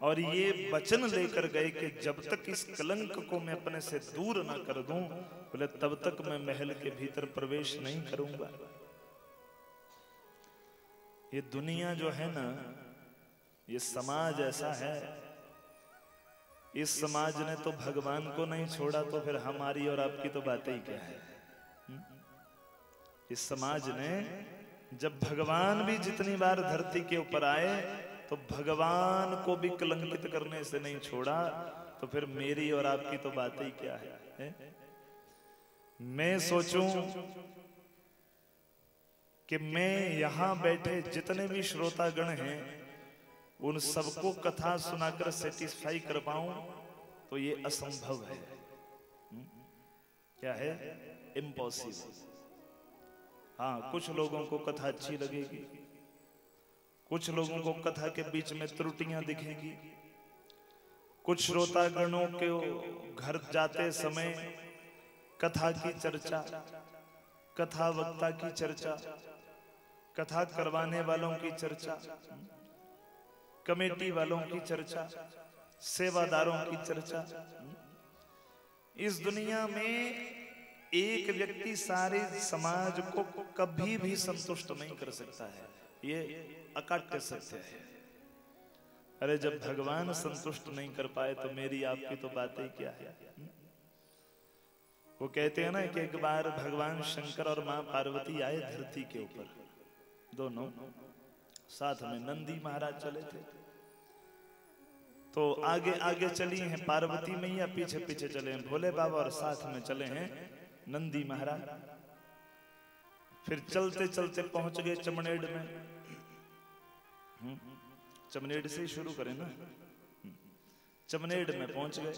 और ये वचन लेकर गए कि जब तक इस कलंक को मैं अपने से दूर ना कर दूं, बोले तब तक मैं महल के भीतर प्रवेश नहीं करूंगा। ये दुनिया जो है ना, ये समाज ऐसा है इस समाज ने तो भगवान को नहीं छोड़ा, तो फिर हमारी और आपकी तो बातें ही क्या है। इस समाज ने जब भगवान भी जितनी बार धरती के ऊपर आए तो भगवान को भी कलंकित करने से नहीं छोड़ा, तो फिर मेरी और आपकी तो बातें ही क्या है। मैं सोचूं कि मैं यहां बैठे जितने भी श्रोतागण हैं उन सबको कथा सुनाकर सेटिस्फाई कर पाऊं तो ये असंभव है। क्या है? इम्पॉसिबल। हाँ, कुछ लोगों को कथा अच्छी लगेगी, कुछ लोगों को कथा के बीच में त्रुटियां दिखेंगी, कुछ श्रोतागणों के घर जाते समय कथा की चर्चा, कथा वक्ता की चर्चा, कथा करवाने वालों की चर्चा, कमेटी वालों की चर्चा, सेवादारों की चर्चा। इस दुनिया में एक व्यक्ति सारे समाज को कभी भी संतुष्ट नहीं कर सकता है, ये अकाट्य सत्य है। अरे जब भगवान संतुष्ट नहीं कर पाए तो मेरी आपकी तो बातें क्या है। वो कहते हैं ना कि एक बार भगवान शंकर और मां पार्वती आए धरती के ऊपर, दोनों साथ में। नंदी महाराज चले थे तो आगे आगे चली हैं पार्वती मैया, पीछे पीछे चले हैं भोले बाबा, और साथ में चले हैं नंदी महाराज। फिर चलते चलते पहुंच गए चमनेड़ में। चमनेड़ से ही शुरू करें ना। चमनेड़ में पहुंच गए।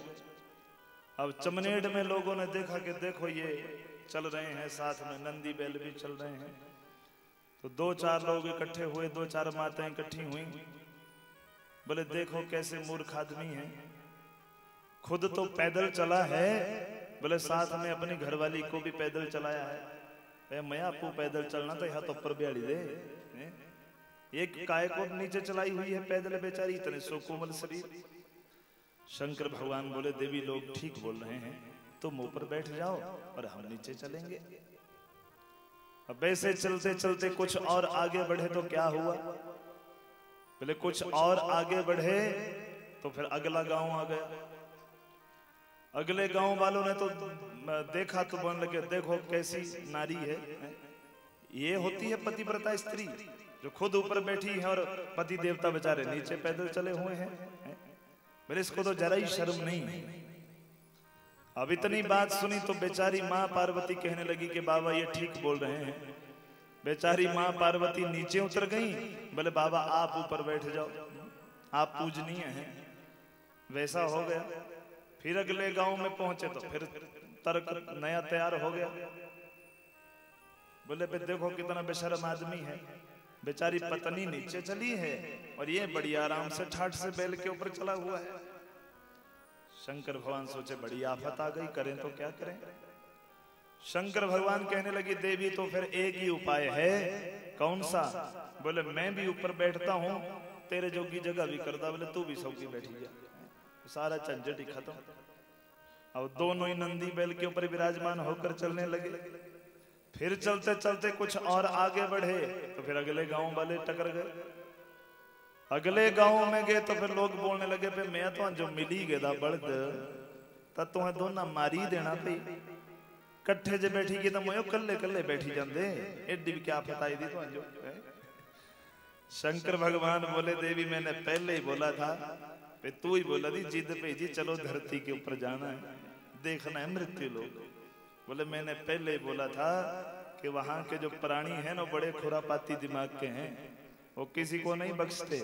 अब चमनेड़ में लोगों ने देखा कि देखो ये चल रहे हैं, साथ में नंदी बैल भी चल रहे हैं। तो दो चार लोग इकट्ठे हुए, दो चार माताएं इकट्ठी हुई। बोले देखो कैसे मूर्ख आदमी है, खुद तो पैदल चला है, बोले साथ में अपनी घरवाली को भी पैदल चलाया है। मैं आपको पैदल चलना तो यहाँ तो ऊपर बिहाड़ी दे, एक काय को नीचे चलाई हुई है पैदल बेचारी, इतने सो कोमल शरीर। शंकर भगवान बोले देवी लोग ठीक बोल रहे हैं, तुम ऊपर बैठ जाओ और हम नीचे चलेंगे। अब ऐसे चलते चलते कुछ और आगे बढ़े तो क्या हुआ? बोले कुछ और आगे बढ़े तो फिर अगला गांव आ गया। अगले गांव वालों ने तो देखा तो बोलने लगे देखो कैसी नारी है, ये होती है पतिव्रता स्त्री जो खुद ऊपर बैठी है और पति देवता बेचारे नीचे पैदल चले हुए हैं। बोले इसको तो जरा ही शर्म नहीं है। अब इतनी बात सुनी तो बेचारी माँ पार्वती कहने लगी कि बाबा ये ठीक बोल रहे हैं। बेचारी माँ पार्वती नीचे उतर गई। बोले बाबा आप ऊपर बैठ जाओ, आप पूजनीय हैं। वैसा हो गया। फिर अगले गांव में पहुंचे तो फिर तर्क नया तैयार हो गया। बोले देखो कितना बेशर्म आदमी है, बेचारी पत्नी नीचे चली है और ये बड़ी आराम से ठाठ से बैल के ऊपर चला हुआ है। शंकर भगवान सोचे बड़ी आफत आ गई, करें तो क्या करें। शंकर भगवान कहने लगी देवी तो फिर एक ही उपाय है। कौन सा? बोले मैं भी ऊपर बैठता हूँ, तेरे जोगी जगह भी करता, बोले तू भी सौगी बैठी जा, सारा झंझट ही खत्म। अब दोनों ही नंदी बैल के ऊपर विराजमान होकर चलने लगे। फिर चलते चलते कुछ और आगे बढ़े तो फिर अगले गांव वाले टकर गए। अगले गांव में गए तो फिर लोग बोलने लगे पे मैं तो जो मिली गया बड़द ता तुम्हें दोनों मारी देना पे कट्ठे जे बैठी गई तो मैं कल्ले कल्ले बैठी जाते, एडी भी क्या फताई दी तो जो। शंकर भगवान बोले देवी मैंने पहले ही बोला था, तू ही बोला थी जिद पे जी चलो धरती के ऊपर जाना है, देखना है मृत्यु लोग। बोले मैंने पहले ही बोला था कि वहां के जो प्राणी हैं ना बड़े खुरापाती दिमाग के हैं, वो किसी को नहीं बख्शते।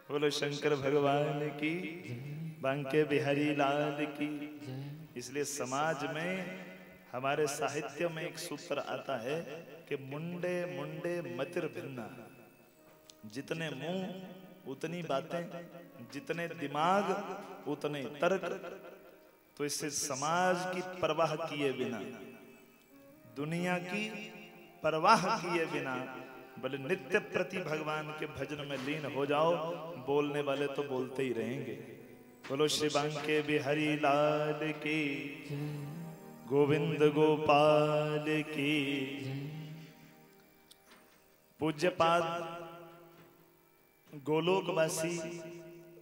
बोलो शंकर भगवान की, बांके बिहारी लाल की। इसलिए समाज में हमारे साहित्य में एक सूत्र आता है कि मुंडे मुंडे मतिर भिन्ना, जितने मुंह उतनी बातें, जितने दिमाग उतने तर्क। तो इससे समाज की परवाह किए बिना, दुनिया की परवाह किए बिना बोले नित्य प्रति भगवान के भजन में लीन हो जाओ, बोलने वाले तो बोलते ही रहेंगे। बोलो श्री बांके बिहारी लाल की, गोविंद गोपाल की। पूज्यपाद गोलोकवासी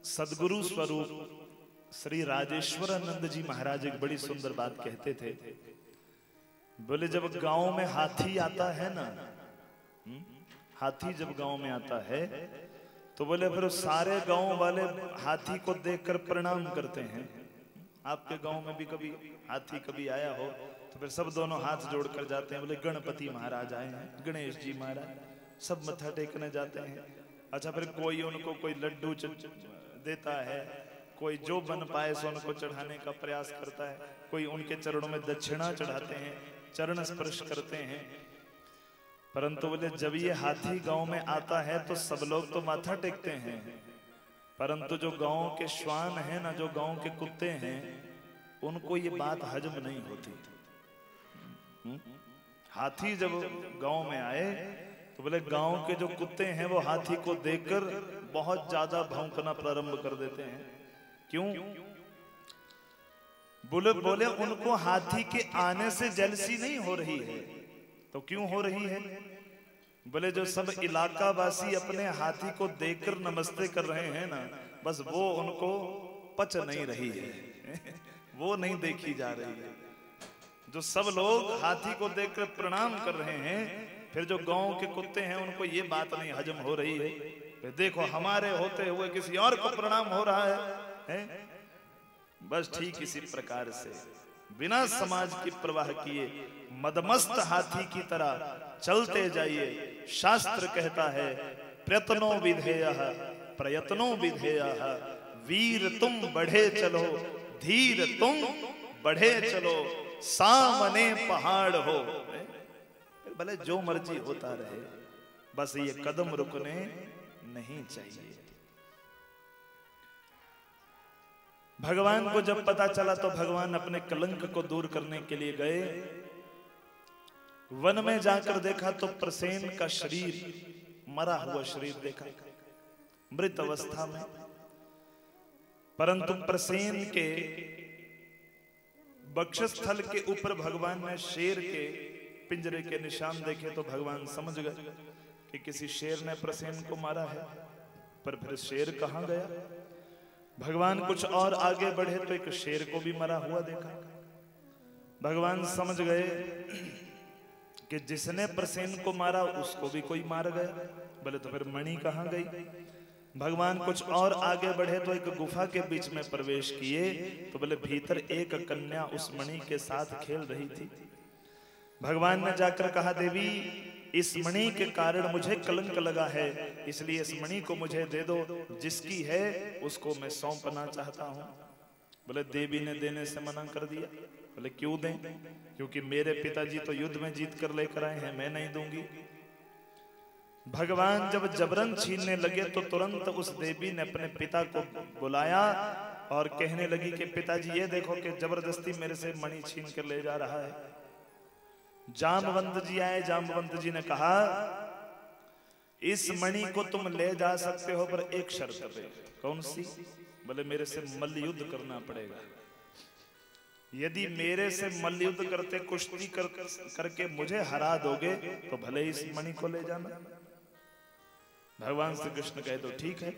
सदगुरु स्वरूप श्री राजेश्वरानंद जी महाराज एक बड़ी सुंदर बात कहते थे। बोले जब गांव में हाथी आता है ना, हाथी जब गांव में आता है तो बोले फिर सारे गांव वाले हाथी को देखकर प्रणाम करते हैं। आपके गांव में भी कभी हाथी कभी आया हो तो फिर सब दोनों हाथ जोड़कर जाते हैं। बोले गणपति महाराज आए हैं, गणेश जी महाराज, सब मत्था टेकने जाते हैं। अच्छा फिर कोई उनको कोई लड्डू देता है, कोई जो बन पाए सो उनको चढ़ाने का प्रयास करता है, कोई उनके चरणों में दक्षिणा चढ़ाते हैं, चरण स्पर्श करते हैं। परंतु बोले जब ये हाथी गांव में आता है तो सब लोग तो माथा टेकते हैं, परंतु जो गांव के श्वान हैं ना, जो गांव के कुत्ते हैं, उनको ये बात हजम नहीं होती। हाथी जब गांव में आए तो बोले गांव के जो कुत्ते हैं वो हाथी को देखकर बहुत ज्यादा भौंकना प्रारंभ कर देते हैं। क्यों? बोले उनको हाथी के आने से जेलसी नहीं हो रही है। तो क्यों हो रही है? बोले जो सब इलाका वासी अपने हाथी को देखकर नमस्ते कर रहे हैं ना, बस वो उनको पच नहीं रही है वो नहीं देखी जा रही है। जो सब लोग हाथी को देखकर प्रणाम कर रहे हैं, फिर जो गांव के कुत्ते हैं उनको ये बात नहीं हजम हो रही है। फिर देखो हमारे होते हुए किसी और को प्रणाम हो रहा है? बस ठीक इसी प्रकार से बिना समाज की परवाह किए मदमस्त हाथी की तरह चलते जाइए। शास्त्र कहता है प्रयत्नो विधेयः प्रयत्नो विधेयः, वीर तुम बढ़े चलो, धीर तुम बढ़े चलो, सामने पहाड़ हो। भले जो मर्जी होता रहे, बस ये कदम रुकने नहीं चाहिए। भगवान को जब पता चला तो भगवान अपने कलंक को दूर करने के लिए गए। वन में जाकर देखा तो प्रसेन का शरीर, मरा हुआ शरीर देखा, मृत अवस्था में। परंतु प्रसेन के वक्षस्थल के ऊपर भगवान ने शेर के पिंजरे के निशान देखे तो भगवान समझ गए कि किसी शेर ने प्रसेन को मारा है। पर फिर शेर कहां गया? भगवान कुछ और आगे बढ़े तो एक शेर को भी मरा हुआ देखा। भगवान समझ गए कि जिसने प्रसेन को मारा उसको भी कोई मार गया। बोले तो फिर मणि कहां गई? भगवान कुछ और आगे बढ़े तो एक गुफा के बीच में प्रवेश किए तो बोले भीतर एक कन्या उस मणि के साथ खेल रही थी। भगवान ने जाकर कहा देवी इस मणि के कारण मुझे कलंक लगा है, इसलिए इस मणि को मुझे दे दो, जिसकी है उसको मैं सौंपना चाहता हूं। बोले देवी ने देने से मना कर दिया। बोले क्यों दें? क्योंकि मेरे पिताजी तो युद्ध में जीत कर लेकर आए हैं, मैं नहीं दूंगी। भगवान जब जबरन छीनने लगे तो तुरंत उस देवी ने अपने पिता को बुलाया और कहने लगी कि पिताजी ये देखो कि जबरदस्ती मेरे से मणि छीन कर ले जा रहा है। जामवंत जी आए। जामवंत जी ने कहा इस मणि को तुम ले जा सकते हो पर एक शर्त पे। कौन सी? बोले मेरे से मल्ल युद्ध करना पड़ेगा। यदि मेरे से मल्ल युद्ध करते कुश्ती करके मुझे हरा दोगे तो भले इस मणि को ले जाना। भगवान श्री कृष्ण कहे तो ठीक है।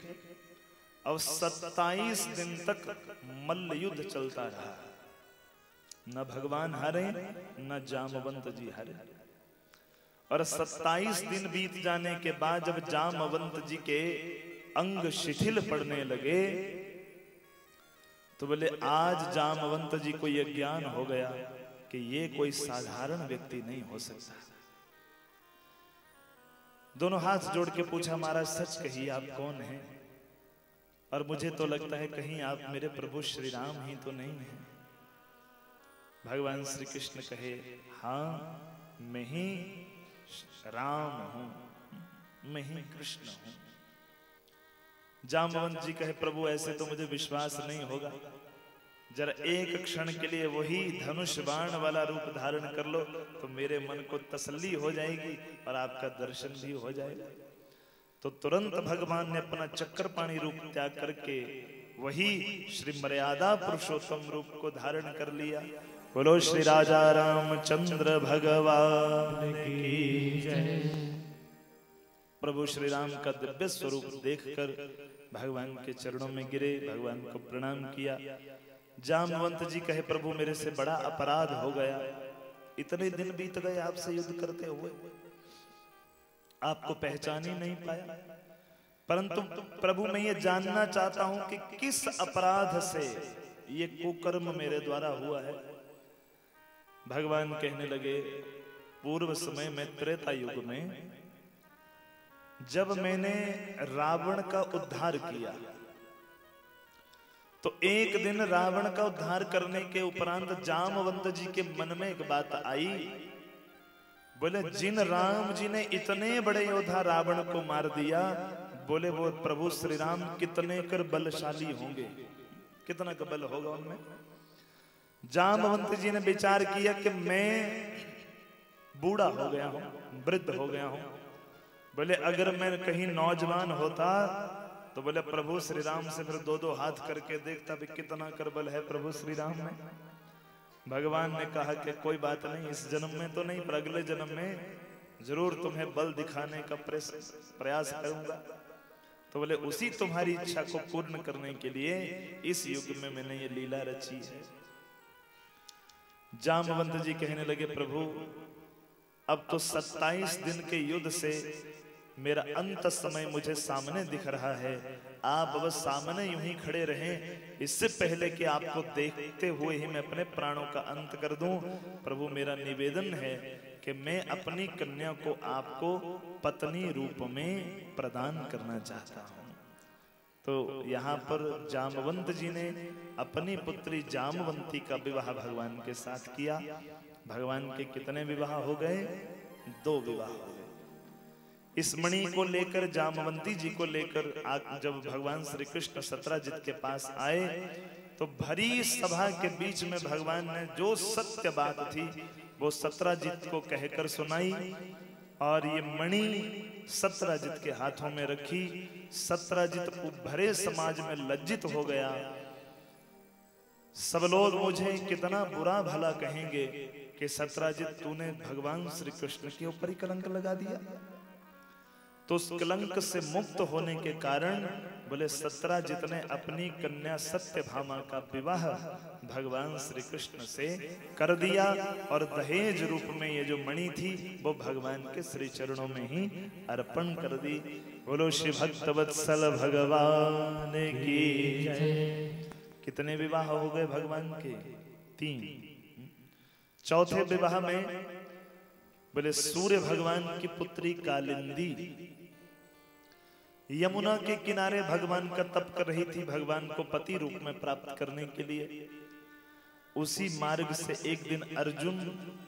अब 27 दिन तक मल्ल युद्ध चलता रहा। न भगवान हारे न जामवंत जी हारे। और 27 दिन बीत जाने के बाद जब जामवंत जी के अंग शिथिल पड़ने लगे तो बोले आज जामवंत जी को यह ज्ञान हो गया कि ये कोई साधारण व्यक्ति नहीं हो सकता। दोनों हाथ जोड़ के पूछा महाराज सच कहिए आप कौन हैं? और मुझे तो लगता है कहीं आप मेरे प्रभु श्री राम ही तो नहीं हैं। भगवान श्री कृष्ण कहे हाँ मैं ही राम हूं, मैं ही कृष्ण हूं। जामवंत जी कहे प्रभु ऐसे तो मुझे विश्वास नहीं होगा, जरा एक क्षण के लिए वही धनुष बाण वाला रूप धारण कर लो तो मेरे मन को तसल्ली हो जाएगी और आपका दर्शन भी हो जाएगा। तो तुरंत भगवान ने अपना चक्रपाणी रूप त्याग करके वही श्री मर्यादा पुरुषोत्तम रूप को धारण कर लिया। बोलो श्री राजा रामचंद्र भगवान की जय। प्रभु श्री राम का दिव्य स्वरूप देखकर भगवान के चरणों में गिरे, भगवान को प्रणाम किया। जामवंत जी कहे, प्रभु मेरे से बड़ा अपराध हो गया, इतने दिन बीत गए आपसे युद्ध करते हुए, आपको पहचान ही नहीं पाया। परंतु प्रभु मैं ये जानना चाहता हूं कि किस अपराध से ये कुकर्म मेरे द्वारा हुआ है। भगवान कहने लगे, पूर्व समय में त्रेता युग में जब मैंने रावण का उद्धार किया, तो एक दिन रावण का उद्धार करने के उपरांत जामवंत जी के मन में एक बात आई। बोले, जिन राम जी ने इतने बड़े योद्धा रावण को मार दिया, बोले वो प्रभु श्री राम कितने कर बलशाली होंगे, कितना का बल होगा उनमें। जामवंत जी ने विचार किया कि मैं बूढ़ा हो गया हूं, वृद्ध हो गया हूं, बोले अगर मैं कहीं नौजवान होता तो बोले प्रभु श्री राम से फिर दो दो हाथ करके देखता भी कितना कर बल है प्रभु श्री राम में। भगवान ने कहा कि कोई बात नहीं, इस जन्म में तो नहीं पर अगले जन्म में जरूर तुम्हें बल दिखाने का प्रयास करूंगा। तो बोले उसी तुम्हारी इच्छा को पूर्ण करने के लिए इस युग में मैंने ये लीला रची है। जामवंत जी कहने लगे, प्रभु अब तो 27 दिन के युद्ध से मेरा अंत समय मुझे सामने दिख रहा है, आप बस सामने यूं ही खड़े रहें, इससे पहले कि आपको देखते हुए ही मैं अपने प्राणों का अंत कर दूं। प्रभु मेरा निवेदन है कि मैं अपनी कन्या को आपको पत्नी रूप में प्रदान करना चाहता हूं। तो यहाँ पर जामवंत जी ने अपनी पुत्री जामवंती का विवाह भगवान के साथ किया। भगवान के कितने विवाह हो गए? 2 विवाह हो गए। इस मणि को लेकर, जामवंती जी को लेकर जब भगवान श्री कृष्ण सत्राजित के पास आए तो भरी सभा के बीच में भगवान ने जो सत्य बात थी वो सत्राजित को कहकर सुनाई, और ये मणि सत्राजित के हाथों में रखी। सत्राजित भरे समाज में लज्जित हो गया। सब लोग मुझे कितना बुरा भला कहेंगे कि सत्राजित तूने भगवान श्री कृष्ण के ऊपर ही कलंक लगा दिया। तो उस कलंक से मुक्त होने के कारण बोले सत्राजित ने अपनी कन्या सत्यभामा का विवाह भगवान श्री कृष्ण से कर दिया, और दहेज रूप में ये जो मणि थी वो भगवान के श्री चरणों में ही अर्पण कर दी। बोलो श्री भक्त वत्सल भगवान की जय। कितने विवाह हो गए भगवान के? 3। चौथे विवाह में बोले सूर्य भगवान की पुत्री कालिंदी यमुना के किनारे भगवान का तप कर रही थी, भगवान को पति रूप में प्राप्त करने के लिए। उसी मार्ग से एक दिन अर्जुन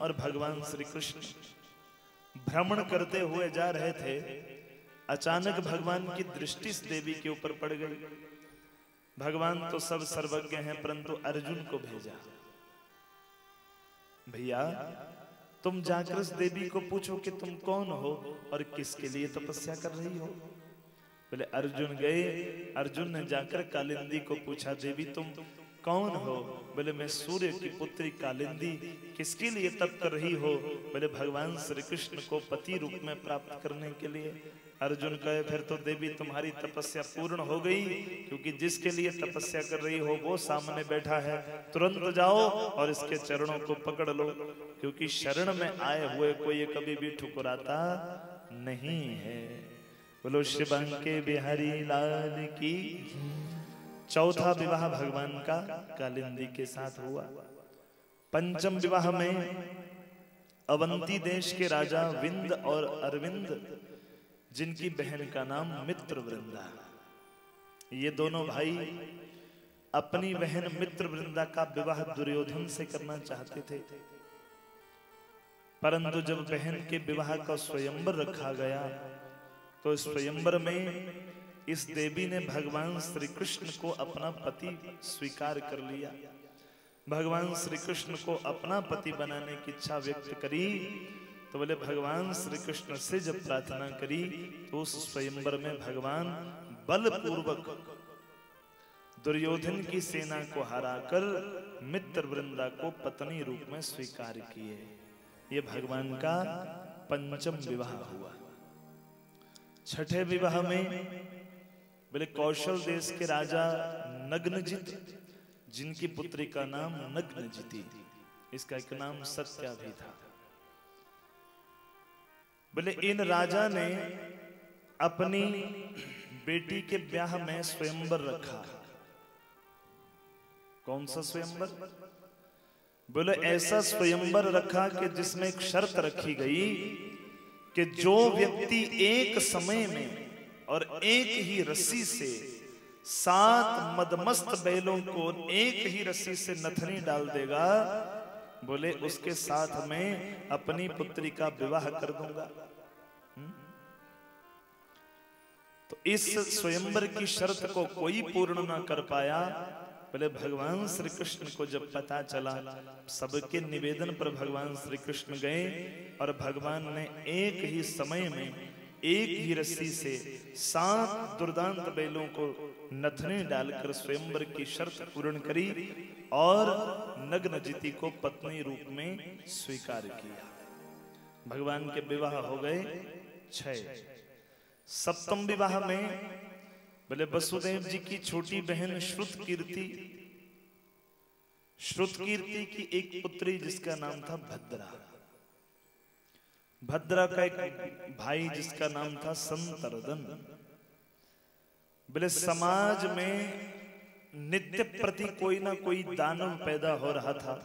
और भगवान श्री कृष्ण भ्रमण करते हुए जा रहे थे। अचानक भगवान की दृष्टि इस देवी के ऊपर पड़ गई। भगवान तो सब सर्वज्ञ हैं, परंतु अर्जुन को भेजा, भैया तुम जाकर उस देवी को पूछो कि तुम कौन हो और किसके लिए तपस्या कर रही हो। बोले अर्जुन गए, अर्जुन ने जाकर कालिंदी को पूछा, देवी तुम कौन हो? बोले मैं सूर्य की पुत्री कालिंदी। किसके लिए तप कर रही हो? बोले भगवान श्री कृष्ण को पति रूप में प्राप्त करने के लिए। अर्जुन कहे फिर तो देवी तुम्हारी तपस्या पूर्ण हो गई, क्योंकि जिसके लिए तपस्या कर रही हो वो सामने बैठा है। तुरंत जाओ और इसके चरणों को पकड़ लो, क्योंकि शरण में आए हुए को ये कभी भी ठुकराता नहीं है। बोलो शिवंके बिहारी लाल की। चौथा विवाह भगवान का कालिंदी के साथ हुआ। पंचम विवाह में अवंती देश के राजा विंद और अरविंद, जिनकी बहन का नाम मित्रवृंदा, ये दोनों भाई अपनी बहन मित्रवृंदा का विवाह दुर्योधन से करना चाहते थे। परंतु जब बहन के विवाह का स्वयंवर रखा गया तो स्वयंवर में इस देवी ने भगवान श्री कृष्ण को अपना पति स्वीकार कर लिया। भगवान श्री कृष्ण को अपना पति बनाने की इच्छा व्यक्त करी। तो बोले भगवान श्री कृष्ण से जब प्रार्थना करी तो उस स्वयंवर में भगवान बलपूर्वक दुर्योधन की सेना को हराकर मित्रवृंदा को पत्नी रूप में स्वीकार किए। ये भगवान का पंचम विवाह हुआ। छठे विवाह में बोले कौशल देश के राजा नग्नजित, जिनकी पुत्री का नाम नग्नजिती, इसका एक नाम सत्या भी था। बोले इन राजा ने अपनी बेटी के ब्याह में स्वयंवर रखा। कौन सा स्वयंवर? बोले ऐसा स्वयंवर रखा कि जिसमें एक शर्त रखी गई कि जो व्यक्ति एक समय में और एक ही रस्सी से 7 मदमस्त बैलों को एक ही रस्सी से नथनी डाल देगा, बोले उसके साथ में अपनी पुत्री का विवाह कर दूंगा। तो इस स्वयंवर की शर्त को कोई पूर्ण ना कर पाया। बोले भगवान श्री कृष्ण को जब पता चला, सबके निवेदन पर भगवान श्री कृष्ण गए और भगवान ने एक ही समय में एक ही रस्सी से 7 दुर्दांत बैलों को नथने डालकर स्वयंवर की शर्त पूर्ण करी और नग्नजिती को पत्नी रूप में स्वीकार किया। भगवान के विवाह हो गए 6। 7वें विवाह में बोले वसुदेव जी की छोटी बहन श्रुतकीर्ति की एक पुत्री जिसका नाम था भद्रा। भद्रा का एक भाई जिसका नाम था संतर्दन। बोले समाज में नित्य प्रति कोई ना कोई दानव पैदा हो रहा था,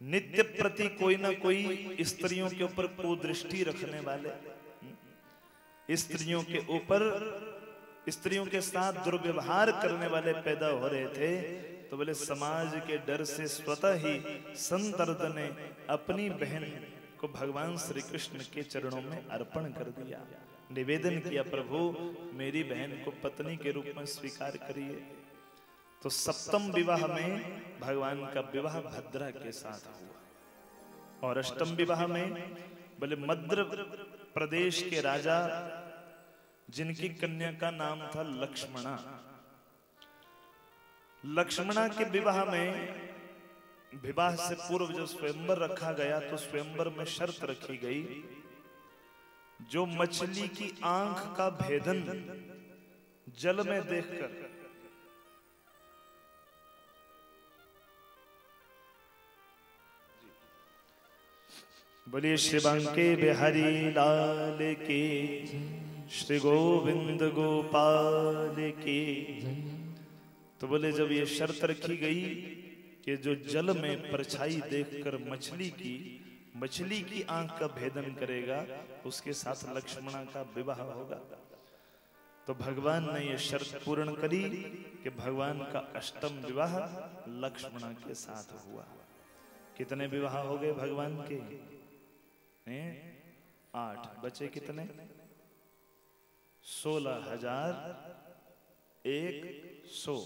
नित्य प्रति कोई ना कोई स्त्रियों के ऊपर कुदृष्टि रखने वाले, स्त्रियों के ऊपर, स्त्रियों के साथ दुर्व्यवहार करने वाले पैदा हो रहे थे। तो बोले समाज के डर से स्वतः ही संतर्दन ने अपनी बहन को भगवान श्री कृष्ण के चरणों में अर्पण कर दिया, निवेदन किया, प्रभु मेरी बहन को पत्नी के रूप में स्वीकार करिए। तो 7वें विवाह में भगवान का विवाह भद्रा के साथ हुआ। और 8वें विवाह में बोले मध्य प्रदेश के राजा जिनकी कन्या का नाम था लक्ष्मणा। लक्ष्मणा के विवाह में, विवाह से पूर्व जो स्वयंवर रखा गया तो स्वयंवर में शर्त रखी गई, जो मछली की आंख का भेदन जल में देखकर बोलिए श्री बांके बिहारी लाल की, श्री गोविंद गोपाल की। तो बोले जब ये शर्त रखी गई कि जो जल में परछाई देखकर मछली की आंख का भेदन करेगा, उसके साथ लक्ष्मणा का विवाह होगा। तो भगवान ने ये शर्त पूर्ण करी कि भगवान का 8वां विवाह लक्ष्मणा के साथ हुआ। कितने विवाह हो गए भगवान के? 8। बचे कितने? 16,100।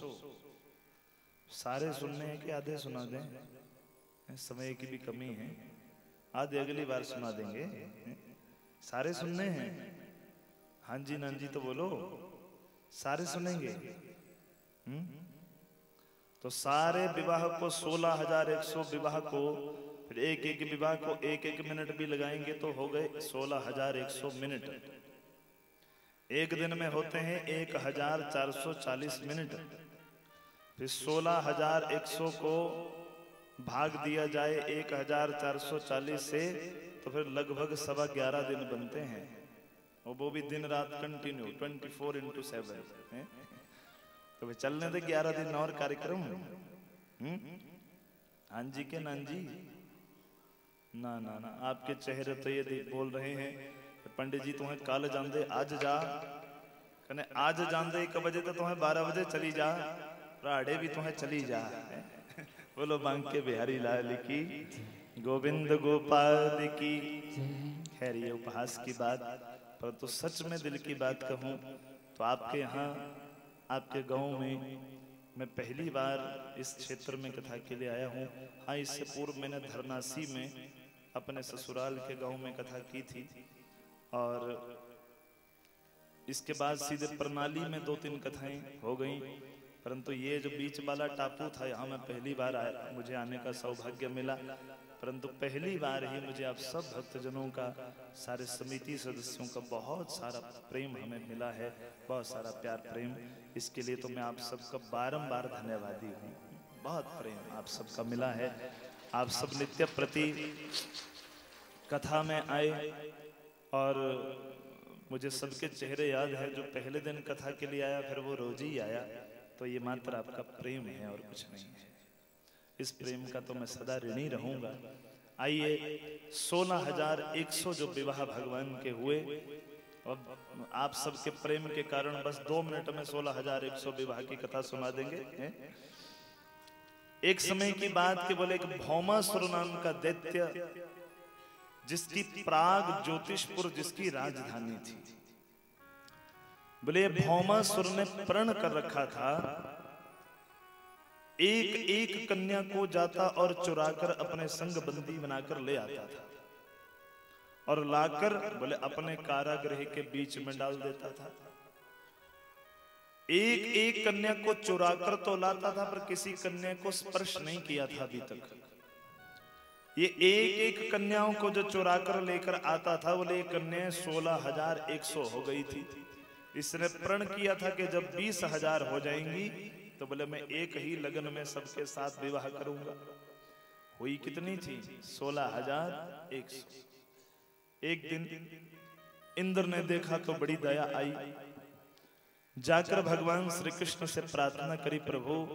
सारे सुनने हैं कि आधे सुना दें? समय की भी कमी है, आधे अगली बार सुना देंगे। सारे सुनने हैं? हाँ जी ना जी तो बोलो, सारे सुनेंगे? तो सारे विवाह को 16,100 विवाह को, फिर एक विवाह को 1 मिनट भी लगाएंगे तो हो गए 16,100 मिनट। एक दिन में होते हैं 1,440 मिनट। फिर 16,100 को भाग दिया जाए 1,440 से, तो फिर लगभग 11.25 दिन बनते हैं, और वो भी दिन रात कंटिन्यू 24/7। तो फिर चलने दे 11 दिन और कार्यक्रम। हाँ जी के नान जी? ना ना ना, आपके चेहरे तो ये बोल रहे हैं पंडित जी तुम्हें कल जान आज जा, कने आज जान 1 बजे तो तुम्हें 12 बजे चली जा, राड़े भी तुम्हें चली जा। बोलो बांके बिहारी लाल की, गोविंद गोपाल की। खैर ये उपहास की बात, पर तो सच में दिल की बात कहूँ तो आपके यहाँ, आपके गांव में मैं पहली बार इस क्षेत्र में कथा के लिए आया हूँ। हाँ, इससे पूर्व मैंने धरनासी में अपने ससुराल के गांव में कथा की थी, और इसके बाद सीधे प्रणाली में 2-3 कथाएं हो गई। परंतु ये जो बीच वाला टापू था, यहाँ मैं पहली बार आया, मुझे आने का सौभाग्य मिला। परंतु पहली बार ही मुझे आप सब भक्तजनों का, सारे समिति सदस्यों का बहुत सारा प्रेम हमें मिला है, बहुत सारा प्यार प्रेम। इसके लिए तो मैं आप सबका बारंबार धन्यवादी हूँ। बहुत प्रेम आप सबका मिला है। आप सब नित्य प्रति कथा में आए और मुझे सबके चेहरे याद है। जो पहले दिन कथा के लिए आया फिर वो रोज ही आया, तो ये मात्र आपका प्रेम है और कुछ नहीं है। इस प्रेम का तो मैं सदा ऋणी रहूंगा। आइए 16,100 जो विवाह भगवान के हुए, अब आप सबके प्रेम के कारण बस 2 मिनट में 16,100 विवाह की कथा सुना देंगे। एक समय की बात के बोले एक भौमासुर नाम का दैत्य, जिसकी प्राग ज्योतिषपुर जिसकी राजधानी थी, बोले भौमासुर ने प्रण कर रखा था, एक एक कन्या को जाता और चुराकर अपने संग बंदी बनाकर ले आता था और लाकर बोले अपने कारागृह के बीच में डाल देता था। एक एक कन्या को चुराकर तो लाता था पर किसी कन्या को स्पर्श नहीं किया था अभी तक। ये एक एक कन्याओं को जो चुराकर लेकर आता था, बोले कन्याएं 16,100 हो गई थी। इसने प्रण किया था कि जब 20,000 हो जाएंगी तो बोले मैं एक ही लगन में सबके साथ विवाह करूंगा। हुई कितनी थी? 16,100। एक दिन इंद्र ने देखा तो बड़ी दया आई, जाकर भगवान श्री कृष्ण से प्रार्थना करी, प्रभु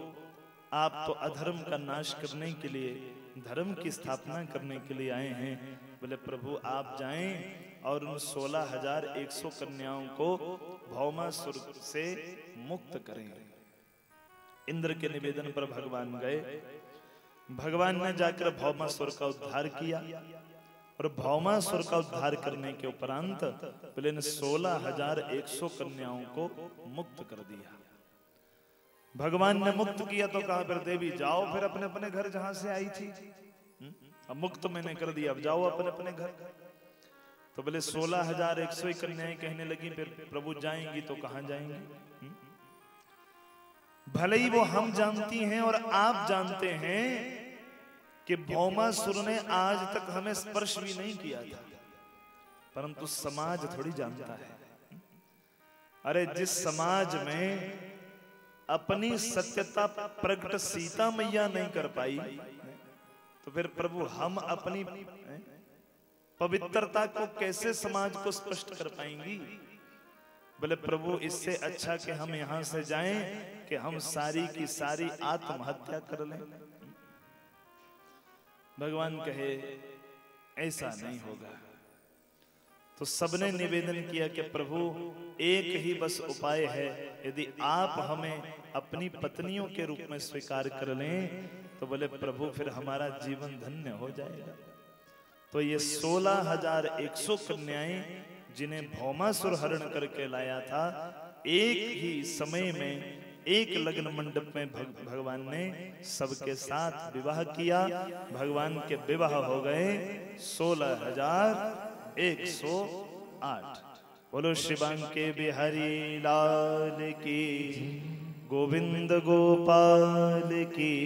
आप तो अधर्म का नाश करने के लिए, धर्म की स्थापना करने के लिए आए हैं। बोले प्रभु आप जाएं और उन 16,100 कन्याओं को भौमासुर से मुक्त करें। इंद्र के निवेदन पर भगवान गए। भगवान ने जाकर भौमासुर का उद्धार किया और भौमासुर का उद्धार करने के उपरांत बोले 16,100 कन्याओं को मुक्त कर दिया। भगवान ने मुक्त किया तो कहा फिर देवी जाओ फिर अपने अपने घर जहां से आई थी। अब मुक्त मैंने कर दिया, अब जाओ अपने अपने घर। तो बोले 16,100 कन्याएं कहने लगी फिर प्रभु जाएंगी तो कहां जाएंगी? भले ही वो हम जानती हैं और आप जानते हैं कि भौमासुर ने आज तक हमें स्पर्श भी नहीं किया था, परंतु समाज थोड़ी जानता है। अरे जिस समाज में अपनी सत्यता प्रकट सीता मैया नहीं कर पाई, तो फिर प्रभु हम अपनी पवित्रता को कैसे समाज को स्पष्ट कर पाएंगी? बोले प्रभु इससे अच्छा कि हम यहां से जाएं कि हम सारी की सारी आत्महत्या कर लें। भगवान कहे ऐसा नहीं होगा। तो सबने निवेदन किया कि प्रभु एक ही बस उपाय है, यदि आप हमें अपनी पत्नियों के रूप में स्वीकार कर लें तो बोले प्रभु फिर हमारा जीवन धन्य हो जाएगा। तो ये 16,100 कन्याएं जिन्हें भौमासुर हरण करके लाया था, एक ही समय में एक लग्न मंडप में भगवान ने सबके साथ विवाह किया। भगवान के विवाह हो गए 16,108। बोलो शिवांग के बिहारी लाल की, गोविंद गोपाल की।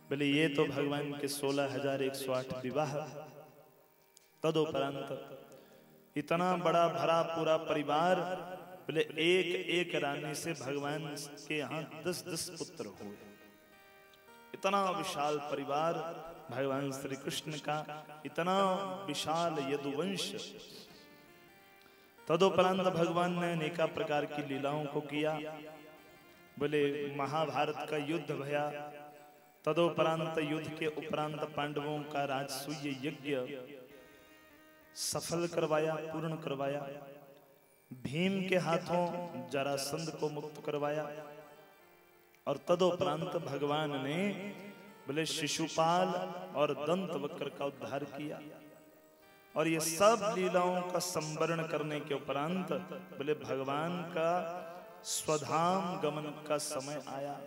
बोले ये तो भगवान के 16,108 विवाह। तदुपरांत इतना बड़ा भरा पूरा परिवार, बोले एक एक रानी से भगवान के यहाँ 10-10 पुत्र हुए। इतना विशाल परिवार भगवान श्री कृष्ण का, इतना विशाल यदुवंश। तदुपरांत भगवान ने अनेक प्रकार की लीलाओं को किया। बोले महाभारत का युद्ध भया। तदुपरांत युद्ध के उपरांत पांडवों का राजसूय यज्ञ सफल करवाया, पूर्ण करवाया। भीम के हाथों जरासंध को मुक्त करवाया। और तदुपरांत भगवान ने बोले शिशुपाल और दंतवक्र का उद्धार किया। और ये सब लीलाओं का संवरण करने के उपरांत बोले भगवान का स्वधाम गमन का समय आया।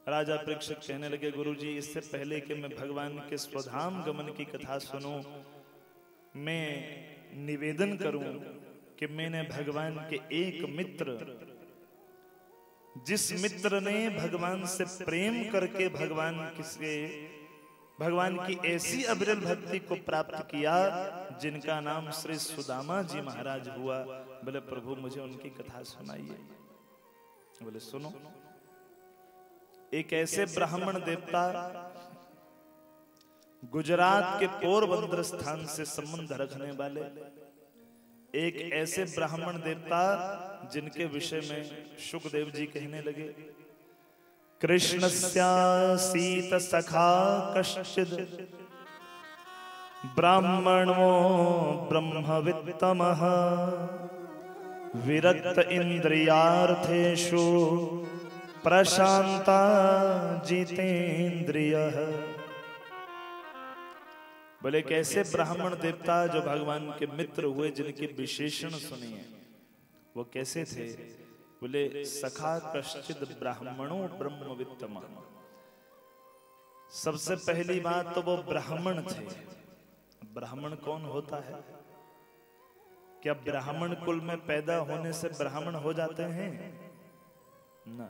राजा परीक्षित कहने लगे गुरुजी इससे पहले कि मैं भगवान के स्वधाम गमन की कथा सुनूं, मैं निवेदन करूं कि मैंने भगवान के एक मित्र, जिस मित्र ने भगवान से प्रेम करके भगवान भगवान की ऐसी अविरल भक्ति को प्राप्त किया जिनका नाम श्री सुदामा जी महाराज हुआ। बोले प्रभु मुझे उनकी कथा सुनाइए। बोले सुनो। एक ऐसे ब्राह्मण देवता गुजरात के पोरबंदर स्थान से संबंध रखने वाले एक ऐसे ब्राह्मण देवता जिनके विषय में शुकदेव जी कहने लगे, कृष्णस्यासीत सखा कश्चिद् ब्राह्मणो ब्रह्मवित्तमः विरक्त इंद्रियार्थेषु प्रशांता जितेंद्रियः। बोले कैसे ब्राह्मण देवता जो भगवान के मित्र हुए, जिनके विशेषण सुनिए वो कैसे थे। बोले सखा कश्चिद् ब्राह्मणो ब्रह्मवित्तमः। सबसे पहली बात तो वो ब्राह्मण थे। ब्राह्मण कौन होता है? क्या ब्राह्मण कुल में पैदा होने से ब्राह्मण हो जाते हैं? ना।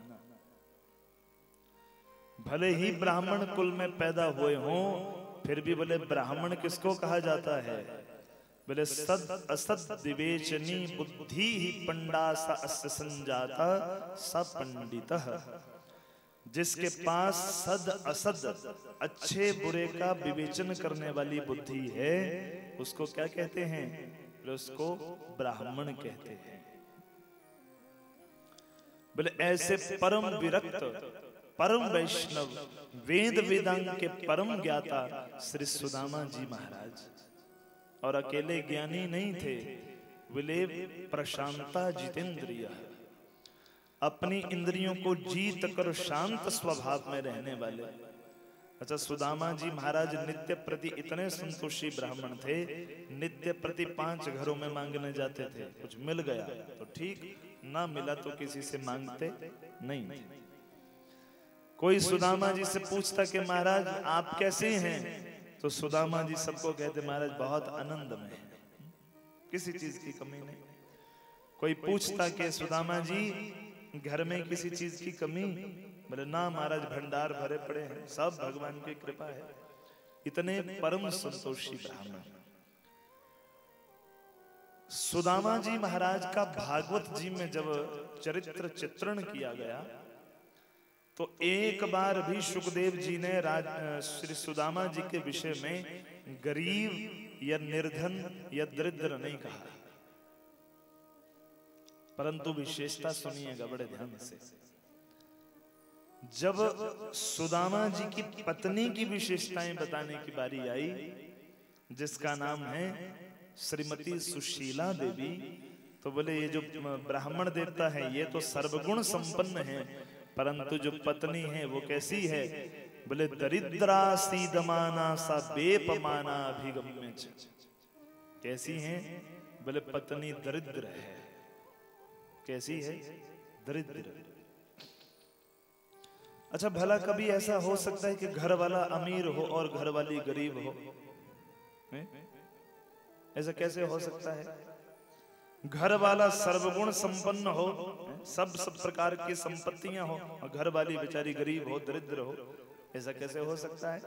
भले ही ब्राह्मण कुल में पैदा हुए हों, फिर भी बोले ब्राह्मण किसको कहा जाता है? बोले सद असद विवेचनी बुद्धि ही पंडास अस्य संजाता स पंडितः। जिसके पास सद असद अच्छे बुरे का विवेचन करने वाली बुद्धि है उसको क्या कहते हैं? उसको ब्राह्मण कहते हैं। बोले ऐसे परम विरक्त परम वैष्णव वेद वेदांग के परम ज्ञाता श्री सुदामा जी महाराज, और अकेले ज्ञानी नहीं थे, बोले प्रशांता जितेंद्रिय, अपनी इंद्रियों को जीत कर शांत स्वभाव में रहने वाले। अच्छा, सुदामा जी महाराज नित्य प्रति इतने संतोषी ब्राह्मण थे, नित्य प्रति 5 घरों में मांगने जाते थे। कुछ मिल गया तो ठीक, ना मिला तो किसी से मांगते नहीं थे। कोई सुदामा जी से पूछता कि महाराज आप कैसे हैं, तो सुदामा जी सबको कहते महाराज बहुत आनंद में है, किसी चीज की कमी नहीं। कोई पूछता कि सुदामा जी घर में किसी चीज की कमी, बोले ना महाराज भंडार भरे पड़े हैं, सब भगवान की कृपा है। इतने परम संतोषी ब्राह्मण। सुदामा जी महाराज का भागवत जी में जब चरित्र चित्रण किया गया तो एक बार भी शुकदेव जी ने श्री सुदामा जी के विषय में गरीब या निर्धन या दरिद्र नहीं कहा, परंतु विशेषता सुनिएगा बड़े ध्यान से। जब सुदामा जी की पत्नी की विशेषताएं बताने की बारी आई, जिसका नाम है श्रीमती सुशीला देवी, तो बोले ये जो ब्राह्मण देवता है ये तो सर्वगुण संपन्न है, परंतु जो पत्नी है वो कैसी है? बोले दरिद्रा सीदमाना सा बेपमाना अभिगम्य। कैसी है? बोले पत्नी दरिद्र है। कैसी है? दरिद्र। अच्छा, भला कभी ऐसा हो सकता है कि घर वाला अमीर हो और घर वाली गरीब हो? ऐसा कैसे हो सकता है? घर वाला सर्वगुण संपन्न हो, सब प्रकार की संपत्तियां हो, और घर वाली बेचारी गरीब हो, दरिद्र हो, ऐसा कैसे हो सकता है?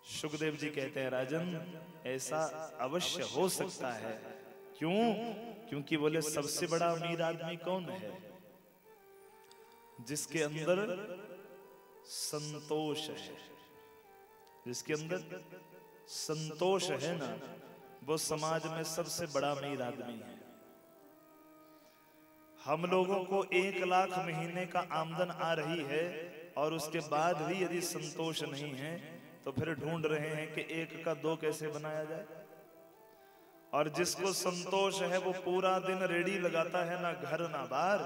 शुकदेव जी कहते हैं राजन, ऐसा अवश्य हो सकता है। क्यों? क्योंकि बोले सबसे बड़ा अमीर आदमी कौन है? जिसके अंदर संतोष है। जिसके अंदर संतोष है ना, वो समाज में सबसे बड़ा अमीर आदमी है। हम लोगों को 1 लाख महीने का आमदन आ रही है और उसके बाद भी यदि संतोष नहीं है तो फिर ढूंढ रहे हैं कि 1 का 2 कैसे बनाया जाए। और जिसको संतोष है वो पूरा दिन रेडी लगाता है, ना घर ना बाहर,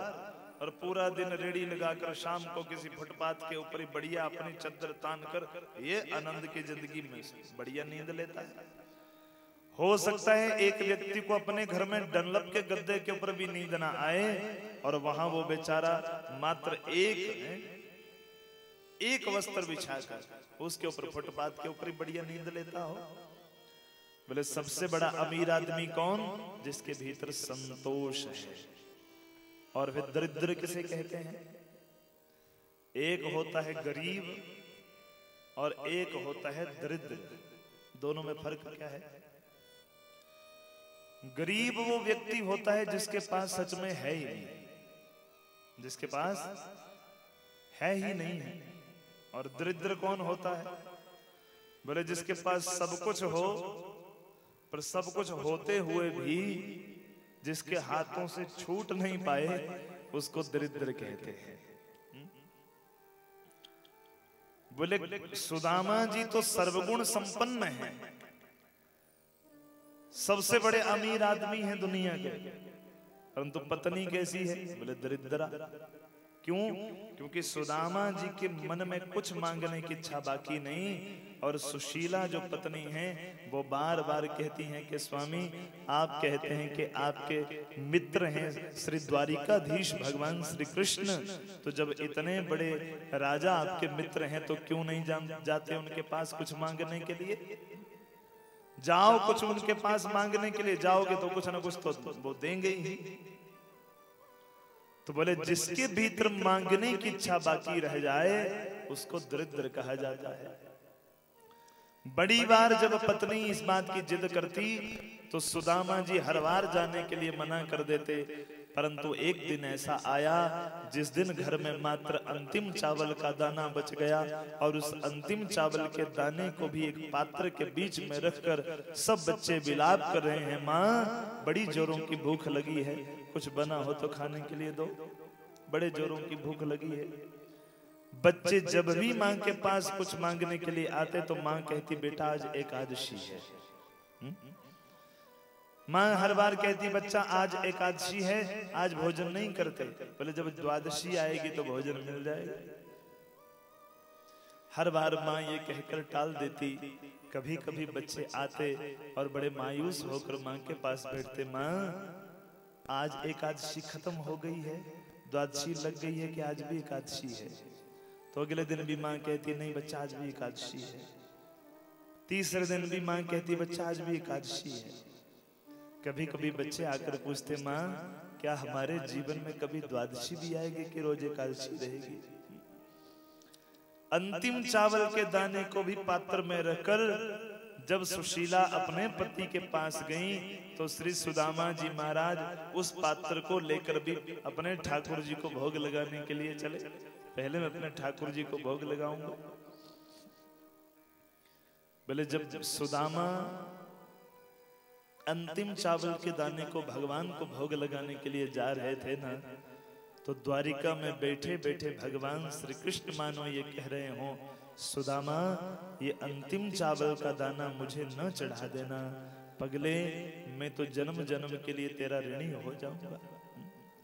और पूरा दिन रेडी लगाकर शाम को किसी फुटपाथ के ऊपर ही बढ़िया अपनी चद्दर तान कर ये आनंद की जिंदगी में बढ़िया नींद लेता है। हो सकता है एक व्यक्ति को अपने घर में डनलप के गद्दे के ऊपर भी नींद ना आए और वहां वो बेचारा मात्र एक वस्त्र बिछाकर उसके ऊपर फुटपाथ के ऊपर ही बढ़िया नींद लेता हो। बोले सबसे बड़ा अमीर आदमी कौन? जिसके भीतर संतोष है। और फिर दरिद्र किसे कहते हैं? एक होता है गरीब और एक होता है दरिद्र। दोनों में फर्क क्या है? गरीब वो व्यक्ति होता है जिसके पास सच में है ही नहीं, जिसके पास है ही नहीं है। और दरिद्र कौन होता है? बोले जिसके पास सब कुछ हो, पर सब कुछ होते हुए भी जिसके हाथों से छूट नहीं पाए, उसको दरिद्र कहते हैं। बोले सुदामा जी तो सर्वगुण संपन्न हैं, सबसे बड़े अमीर आदमी हैं दुनिया के, परंतु पत्नी कैसी है? बोले दरिद्रा। क्यों? क्योंकि सुदामा जी के मन में कुछ मांगने की इच्छा बाकी नहीं। और सुशीला जो पत्नी है वो बार बार कहती हैं कि स्वामी आप कहते हैं कि आपके मित्र हैं श्री द्वारिकाधीश भगवान श्री कृष्ण, तो जब इतने बड़े राजा आपके मित्र हैं तो क्यों नहीं जाते उनके पास कुछ मांगने के लिए? जाओ, कुछ उनके पास मांगने के लिए जाओगे तो कुछ ना कुछ तो वो देंगे ही। तो बोले जिसके भीतर मांगने की इच्छा बाकी रह जाए उसको दरिद्र कहा जाता है। बड़ी बार जब पत्नी इस बात की जिद करती तो सुदामा जी हर बार जाने के लिए मना कर देते, परंतु एक दिन ऐसा आया जिस दिन घर में मात्र अंतिम चावल का दाना बच गया और उस अंतिम चावल के दाने को भी एक पात्र के बीच में रखकर सब बच्चे विलाप कर रहे हैं, माँ बड़ी जोरों की भूख लगी है, कुछ बना हो तो खाने के लिए दो, बड़े जोरों की भूख लगी है। बच्चे जब भी माँ के पास कुछ मांगने के लिए आते तो माँ कहती बेटा आज एकादशी है। माँ हर बार कहती बच्चा आज एकादशी है, आज भोजन नहीं करते। बोले जब द्वादशी आएगी तो भोजन मिल जाएगा। हर बार माँ ये कहकर टाल देती। कभी कभी बच्चे आते और बड़े मायूस होकर माँ के पास बैठते, माँ आज एकादशी खत्म हो गई है, द्वादशी लग गई है कि आज भी एकादशी है? तो अगले दिन भी माँ कहती नहीं बच्चा आज भी एकादशी है। तीसरे दिन भी माँ कहती बच्चा आज भी एकादशी है। कभी कभी बच्चे आकर पूछते माँ क्या हमारे जीवन में कभी द्वादशी भी आएगी कि रोज एकादशी रहेगी? अंतिम चावल के दाने को भी पात्र में रखकर जब सुशीला अपने पति के पास गई तो श्री सुदामा जी महाराज उस पात्र को लेकर भी अपने ठाकुर जी को भोग लगाने के लिए चले। पहले मैं अपने ठाकुर जी को भोग लगाऊंगा। बोले जब सुदामा अंतिम चावल के दाने को भगवान को भोग लगाने के लिए जा रहे थे ना, तो द्वारिका में बैठे बैठे भगवान श्री कृष्ण मानो ये कह रहे हो सुदामा ये अंतिम चावल का दाना मुझे न चढ़ा देना, पगले मैं तो जन्म जन्म के लिए तेरा ऋणी हो जाऊंगा,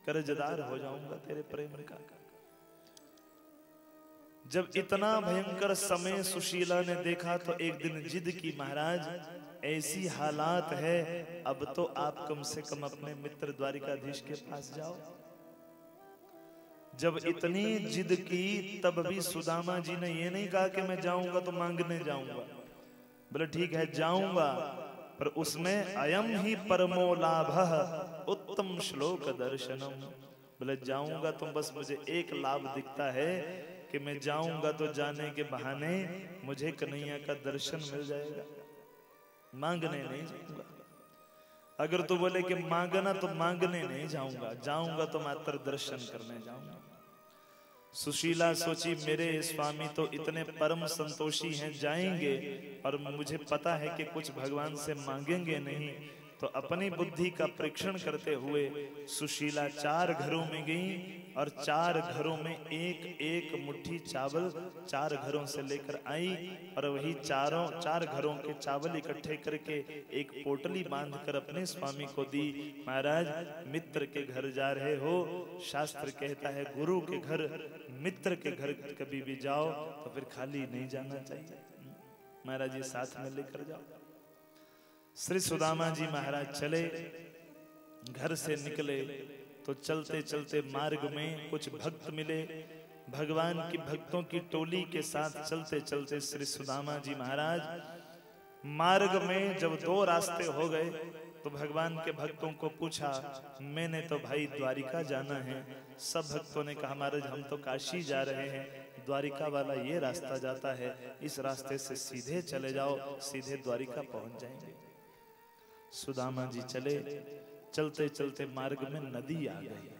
कर्जदार हो जाऊंगा तेरे प्रेम का। जब इतना भयंकर समय सुशीला ने देखा तो एक दिन जिद की महाराज ऐसी हालात है, अब तो आप कम से कम अपने मित्र द्वारिकाधीश के पास जाओ। जब इतनी जिद की तब भी सुदामा जी ने ये नहीं कहा कि मैं जाऊंगा तो मांगने जाऊंगा। बोले ठीक है जाऊंगा, पर उसमें अयम ही परमो लाभः उत्तम श्लोक दर्शनम। बोले जाऊंगा तो बस मुझे एक लाभ दिखता है कि मैं जाऊंगा तो जाने के बहाने मुझे कन्हैया का दर्शन मिल जाएगा, मांगने नहीं जाऊंगा। अगर तू बोले कि मांगना तो मांगने नहीं जाऊंगा, जाऊंगा तो मात्र दर्शन करने जाऊंगा। सुशीला सोची मेरे स्वामी तो इतने परम संतोषी हैं, जाएंगे और मुझे पता है कि कुछ भगवान से मांगेंगे नहीं, तो अपनी बुद्धि का परीक्षण करते हुए सुशीला 4 घरों में गई और 4 घरों में एक एक मुट्ठी चावल 4 घरों से लेकर आई और वही 4 घरों के चावल इकट्ठे करके एक पोटली बांधकर अपने स्वामी को दी। महाराज मित्र के घर जा रहे हो, शास्त्र कहता है गुरु के घर मित्र के घर कभी भी जाओ तो फिर खाली नहीं जाना चाहिए, महाराज ये साथ में लेकर जाओ। श्री सुदामा जी महाराज चले, घर से निकले तो चलते चलते मार्ग में कुछ भक्त मिले। भगवान की भक्तों की टोली के साथ चलते चलते श्री सुदामा जी महाराज मार्ग में जब 2 रास्ते हो गए तो भगवान के भक्तों को पूछा, मैंने तो भाई द्वारिका जाना है। सब भक्तों ने कहा महाराज हम तो काशी जा रहे हैं, द्वारिका वाला ये रास्ता जाता है, इस रास्ते से सीधे चले जाओ, सीधे द्वारिका पहुंच जाएंगे। सुदामा जी चले, चलते चलते मार्ग में नदी आ गई।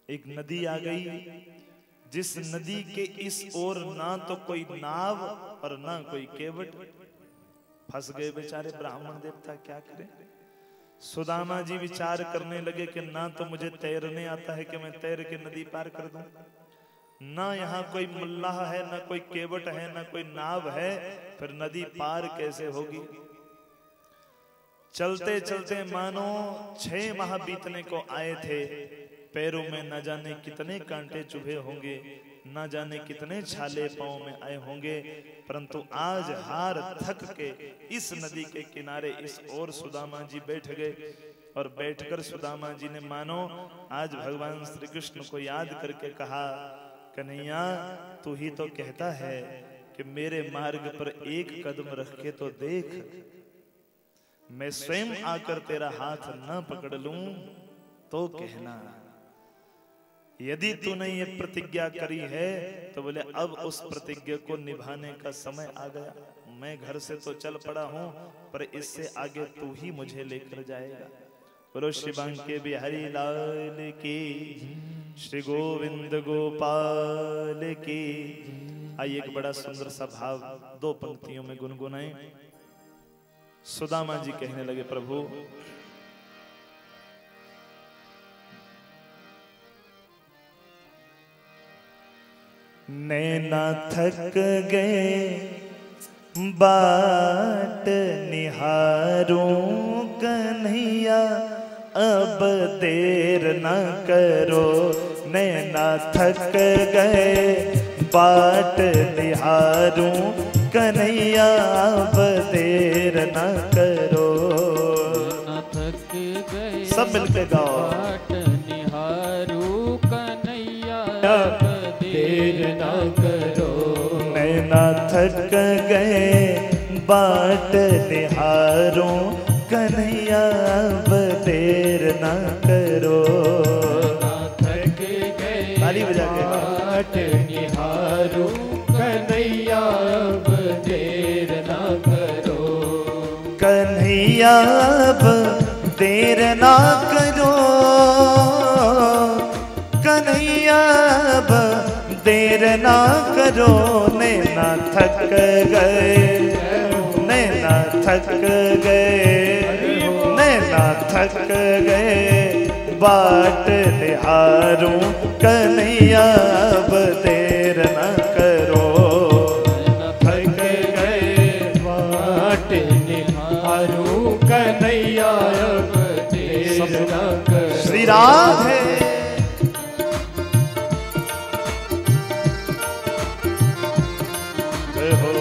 एक नदी आ गई, जिस नदी के इस ओर ना तो कोई नाव और ना कोई केवट। फंस गए बेचारे ब्राह्मण देवता, क्या करें। सुदामा जी विचार करने लगे कि ना तो मुझे तैरने आता है कि मैं तैर के नदी पार कर दूं, ना यहाँ कोई मल्लाह है, ना कोई केवट है, ना कोई नाव है, फिर नदी पार कैसे होगी। चलते चलते मानो 6 माह बीतने को आए थे। पैरों में न जाने कितने कांटे चुभे होंगे, न जाने कितने छाले पांव में आए होंगे, परंतु आज हार थक के इस नदी के किनारे इस ओर सुदामा जी बैठ गए। और बैठकर सुदामा जी ने मानो आज भगवान श्री कृष्ण को याद करके कहा, कन्हैया तू ही तो कहता है कि मेरे मार्ग पर एक कदम रख के तो देख, मैं स्वयं आकर तेरा हाथ न पकड़ लूं तो कहना। यदि तूने ये प्रतिज्ञा करी है तो बोले अब उस प्रतिज्ञा को निभाने का समय आ गया। मैं घर से तो चल पड़ा हूं, पर इससे आगे तू ही मुझे लेकर जाएगा। बोलो श्री बांके बिहारी लाल की, श्री गोविंद गोपाल की। आइए एक बड़ा सुंदर सा भाव 2 पंक्तियों में गुनगुनाएं। सुदामा जी कहने लगे, प्रभु नैना थक गए बाट निहारूं कन्हैया, अब देर न करो। नैना थक गए बाट निहारूं कन्हैया, अब देर न करो। थक गए सब मिलके गाओ। बाट निहारूं कन्हैया, देर न करो। नैना थक गए बाट निहारूं कन्हैया, अब देर न करो। थक गए ताली बजा के बाट निहारूं कन्हैया, अब देर न करो। कन्हैया अब देर ना करो, कन्हैया अब देर ना करो। नैना थक गए, नैना थक गए, नैना थक गए बाट निहारूं कन्हैया, अब देर न करो। थक गए बाट निहारूं कन्हैया, अब देर न करो। श्री राधे जय हो।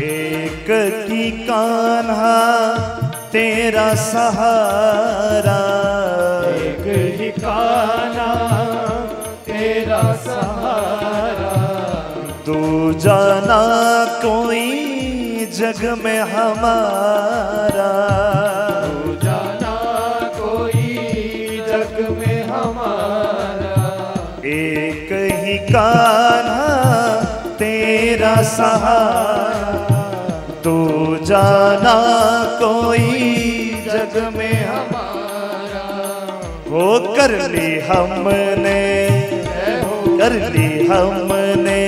एक की कान्हा तेरा सहारा, एक ही कान्हा तेरा सहारा। दूजा ना कोई जग में हमारा। तू जाना कोई जग में हमारा। एक ही कान्हा तेरा सहारा, दूजा ना कोई जग में हमारा। वो कर ली हमने, कर ली हमने,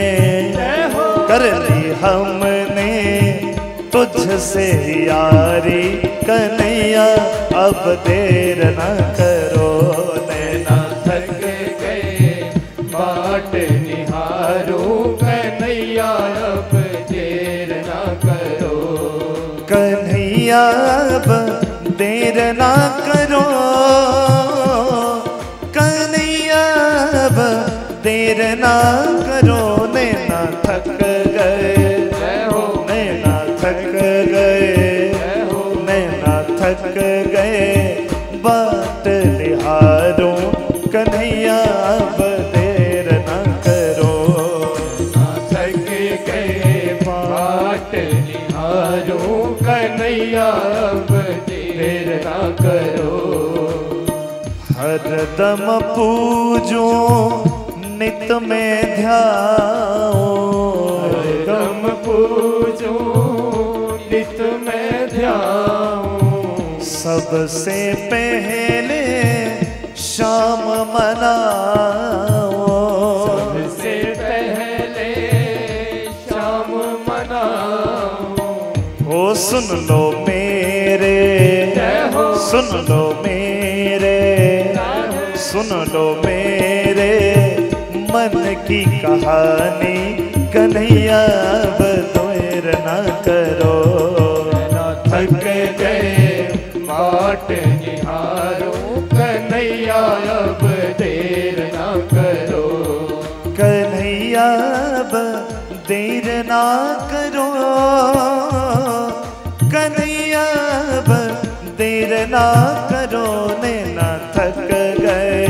कर ली हमने तुझसे यारी कन्हैया, अब देर न करो। नैना थक गए बाट निहारूं कन्हैया, अब देर न करो। कन्हैया अब देर ना करो, कन्हैया अब देर ना करो। नैना थक गए, नैना थक गए, नैना थक गए बाट निहारूं कन्हैया, कन्हैया अब देर ना करो। हरदम पूजो नित में ध्याओ, हरदम पूजो नित में ध्याओ। सबसे पहले शाम मनाओ, सबसे पहले शाम मनाओ। ओ सुन लो मेरे, सुन लो मेरे, सुन लो मेरे मन की कहानी। कन्हैया अब देर ना करो। थक गए बाट निहारो, कन्हैया अब देर ना करो। कन्हैया अब देर ना करो, कन्हैया अब देर ना करो। नैना थक गए,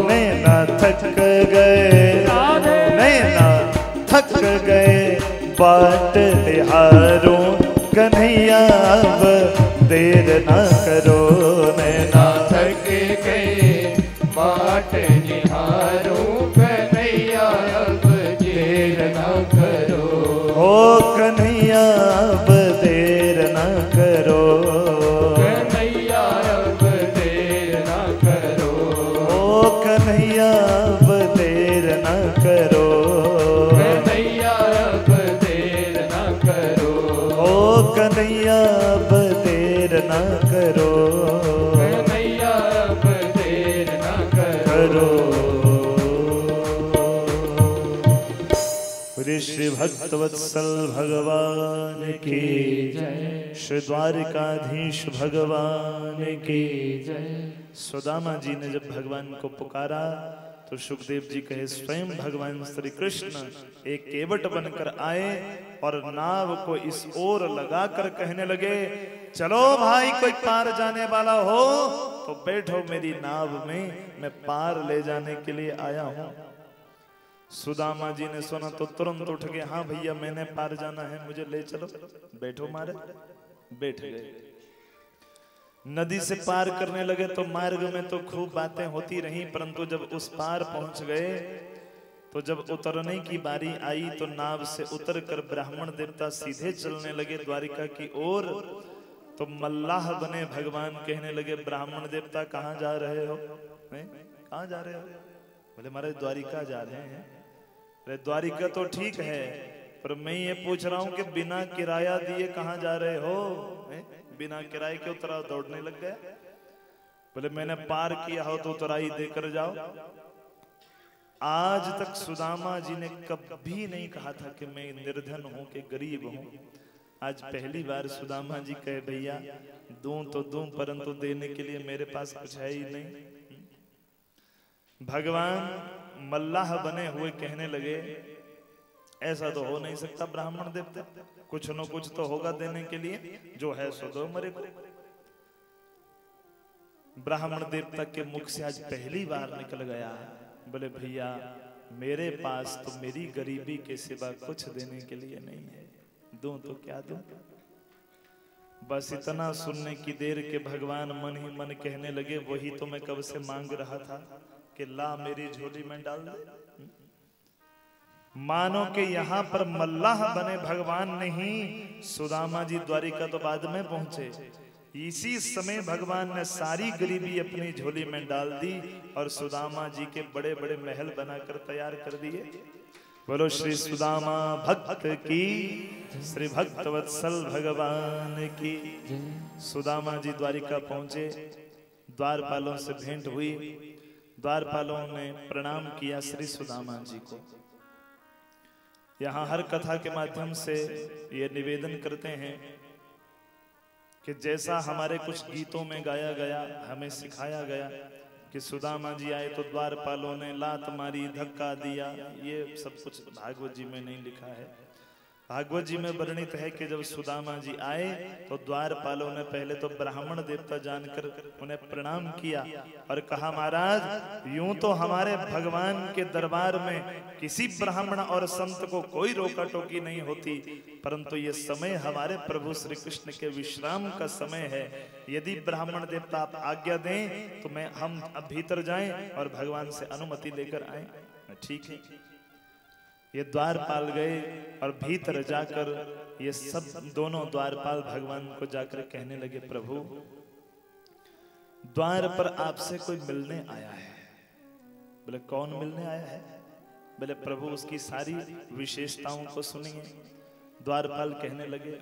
नैना थक गए, नैना थक गए बाट निहारो। कन्हैया अब देर ना करो। नैना थक गए बाट निहारो, कन्हैया अब देर ना करो। ओ कन्हैया अब देर ना करो, कन्हैया अब देर ना करो। ओ कन्हैया अब देर ना करो, कन्हैया अब देर ना करो। ओ कन्हैया अब देर ना करो, कन्हैया अब देर ना करो। श्री भक्तवत्सल भगवान की जय, श्री द्वारिकाधीश भगवान की जय। सुदामा जी ने जब भगवान को पुकारा तो सुखदेव जी कहे स्वयं भगवान श्री कृष्ण एक केवट बनकर आए और नाव को इस ओर लगाकर कहने लगे, चलो भाई कोई पार जाने वाला हो तो बैठो मेरी नाव में, मैं पार ले जाने के लिए आया हूं। सुदामा जी ने सुना तो तुरंत उठ गए, हाँ भैया मैंने पार जाना है, मुझे ले चलो, बैठो मारे। बैठ गए। नदी से पार करने लगे तो मार्ग में तो खूब बातें होती रहीं, परंतु जब उस पार पहुंच गए तो जब उतरने की बारी आई तो नाव से उतरकर ब्राह्मण देवता सीधे चलने लगे द्वारिका की ओर। तो मल्लाह बने भगवान कहने लगे, ब्राह्मण देवता कहाँ जा रहे हो? कहाँ जा रहे हो? बोले महाराज द्वारिका जा रहे हैं। अरे द्वारिका तो ठीक है, पर मैं ये पूछ रहा हूं कि बिना किराया दिए कहाँ जा रहे हो? बिना किराए के उतरा दौड़ने लग गया। बोले मैंने पार किया हो तो उतराई देकर जाओ। आज तक सुदामा जी ने कभी नहीं कहा था कि मैं निर्धन हूं कि गरीब हूं। आज पहली बार सुदामा जी कहे भैया दूं तो दूं, परंतु देने के लिए मेरे पास कुछ है ही नहीं। भगवान मल्लाह बने हुए कहने लगे, ऐसा तो हो नहीं सकता ब्राह्मण देवता, कुछ न कुछ तो होगा देने के लिए, जो है सो दो मेरे को। ब्राह्मण देवता के मुख से आज पहली बार निकल गया, बोले भैया मेरे पास तो मेरी गरीबी के सिवा कुछ देने के लिए नहीं है, दूं तो क्या दूं। बस इतना सुनने की देर के भगवान मन ही मन कहने लगे, वही तो मैं कब से मांग रहा था कि ला मेरी झोली में डाल दे। मानो कि यहां पर मल्लाह बने भगवान नहीं, सुदामा जी द्वारिका तो बाद में पहुंचे। इसी समय भगवान ने सारी गरीबी अपनी झोली में डाल दी और सुदामा जी के बड़े बड़े महल बनाकर तैयार कर दिए। बोलो श्री सुदामा भक्त की, श्री भक्तवत्सल भगवान की। सुदामा जी द्वारिका पहुंचे, द्वारपालों से भेंट हुई। द्वारपालों ने प्रणाम किया श्री सुदामा जी को। यहाँ हर कथा के माध्यम से ये निवेदन करते हैं कि जैसा हमारे कुछ गीतों में गाया गया, हमें सिखाया गया कि सुदामा जी आए तो द्वारपालों ने लात मारी, धक्का दिया, ये सब कुछ भागवत जी में नहीं लिखा है। भागवत जी में वर्णित है कि जब सुदामा जी आए तो द्वारपालों ने पहले तो ब्राह्मण देवता जानकर उन्हें प्रणाम किया और कहा, महाराज यूं तो हमारे भगवान के दरबार में किसी ब्राह्मण और संत को कोई रोका टोकी नहीं होती, परंतु ये समय हमारे प्रभु श्री कृष्ण के विश्राम का समय है। यदि ब्राह्मण देवता आप आज्ञा दें तो हम अब भीतर जाएं और भगवान से अनुमति लेकर आए। ठीक है। ये द्वारपाल गए और भीतर जाकर ये सब दोनों द्वारपाल भगवान को जाकर कहने लगे, प्रभु द्वार पर आपसे कोई मिलने आया है। बोले कौन मिलने आया है? बोले प्रभु उसकी सारी विशेषताओं को सुनिए। द्वारपाल कहने लगे,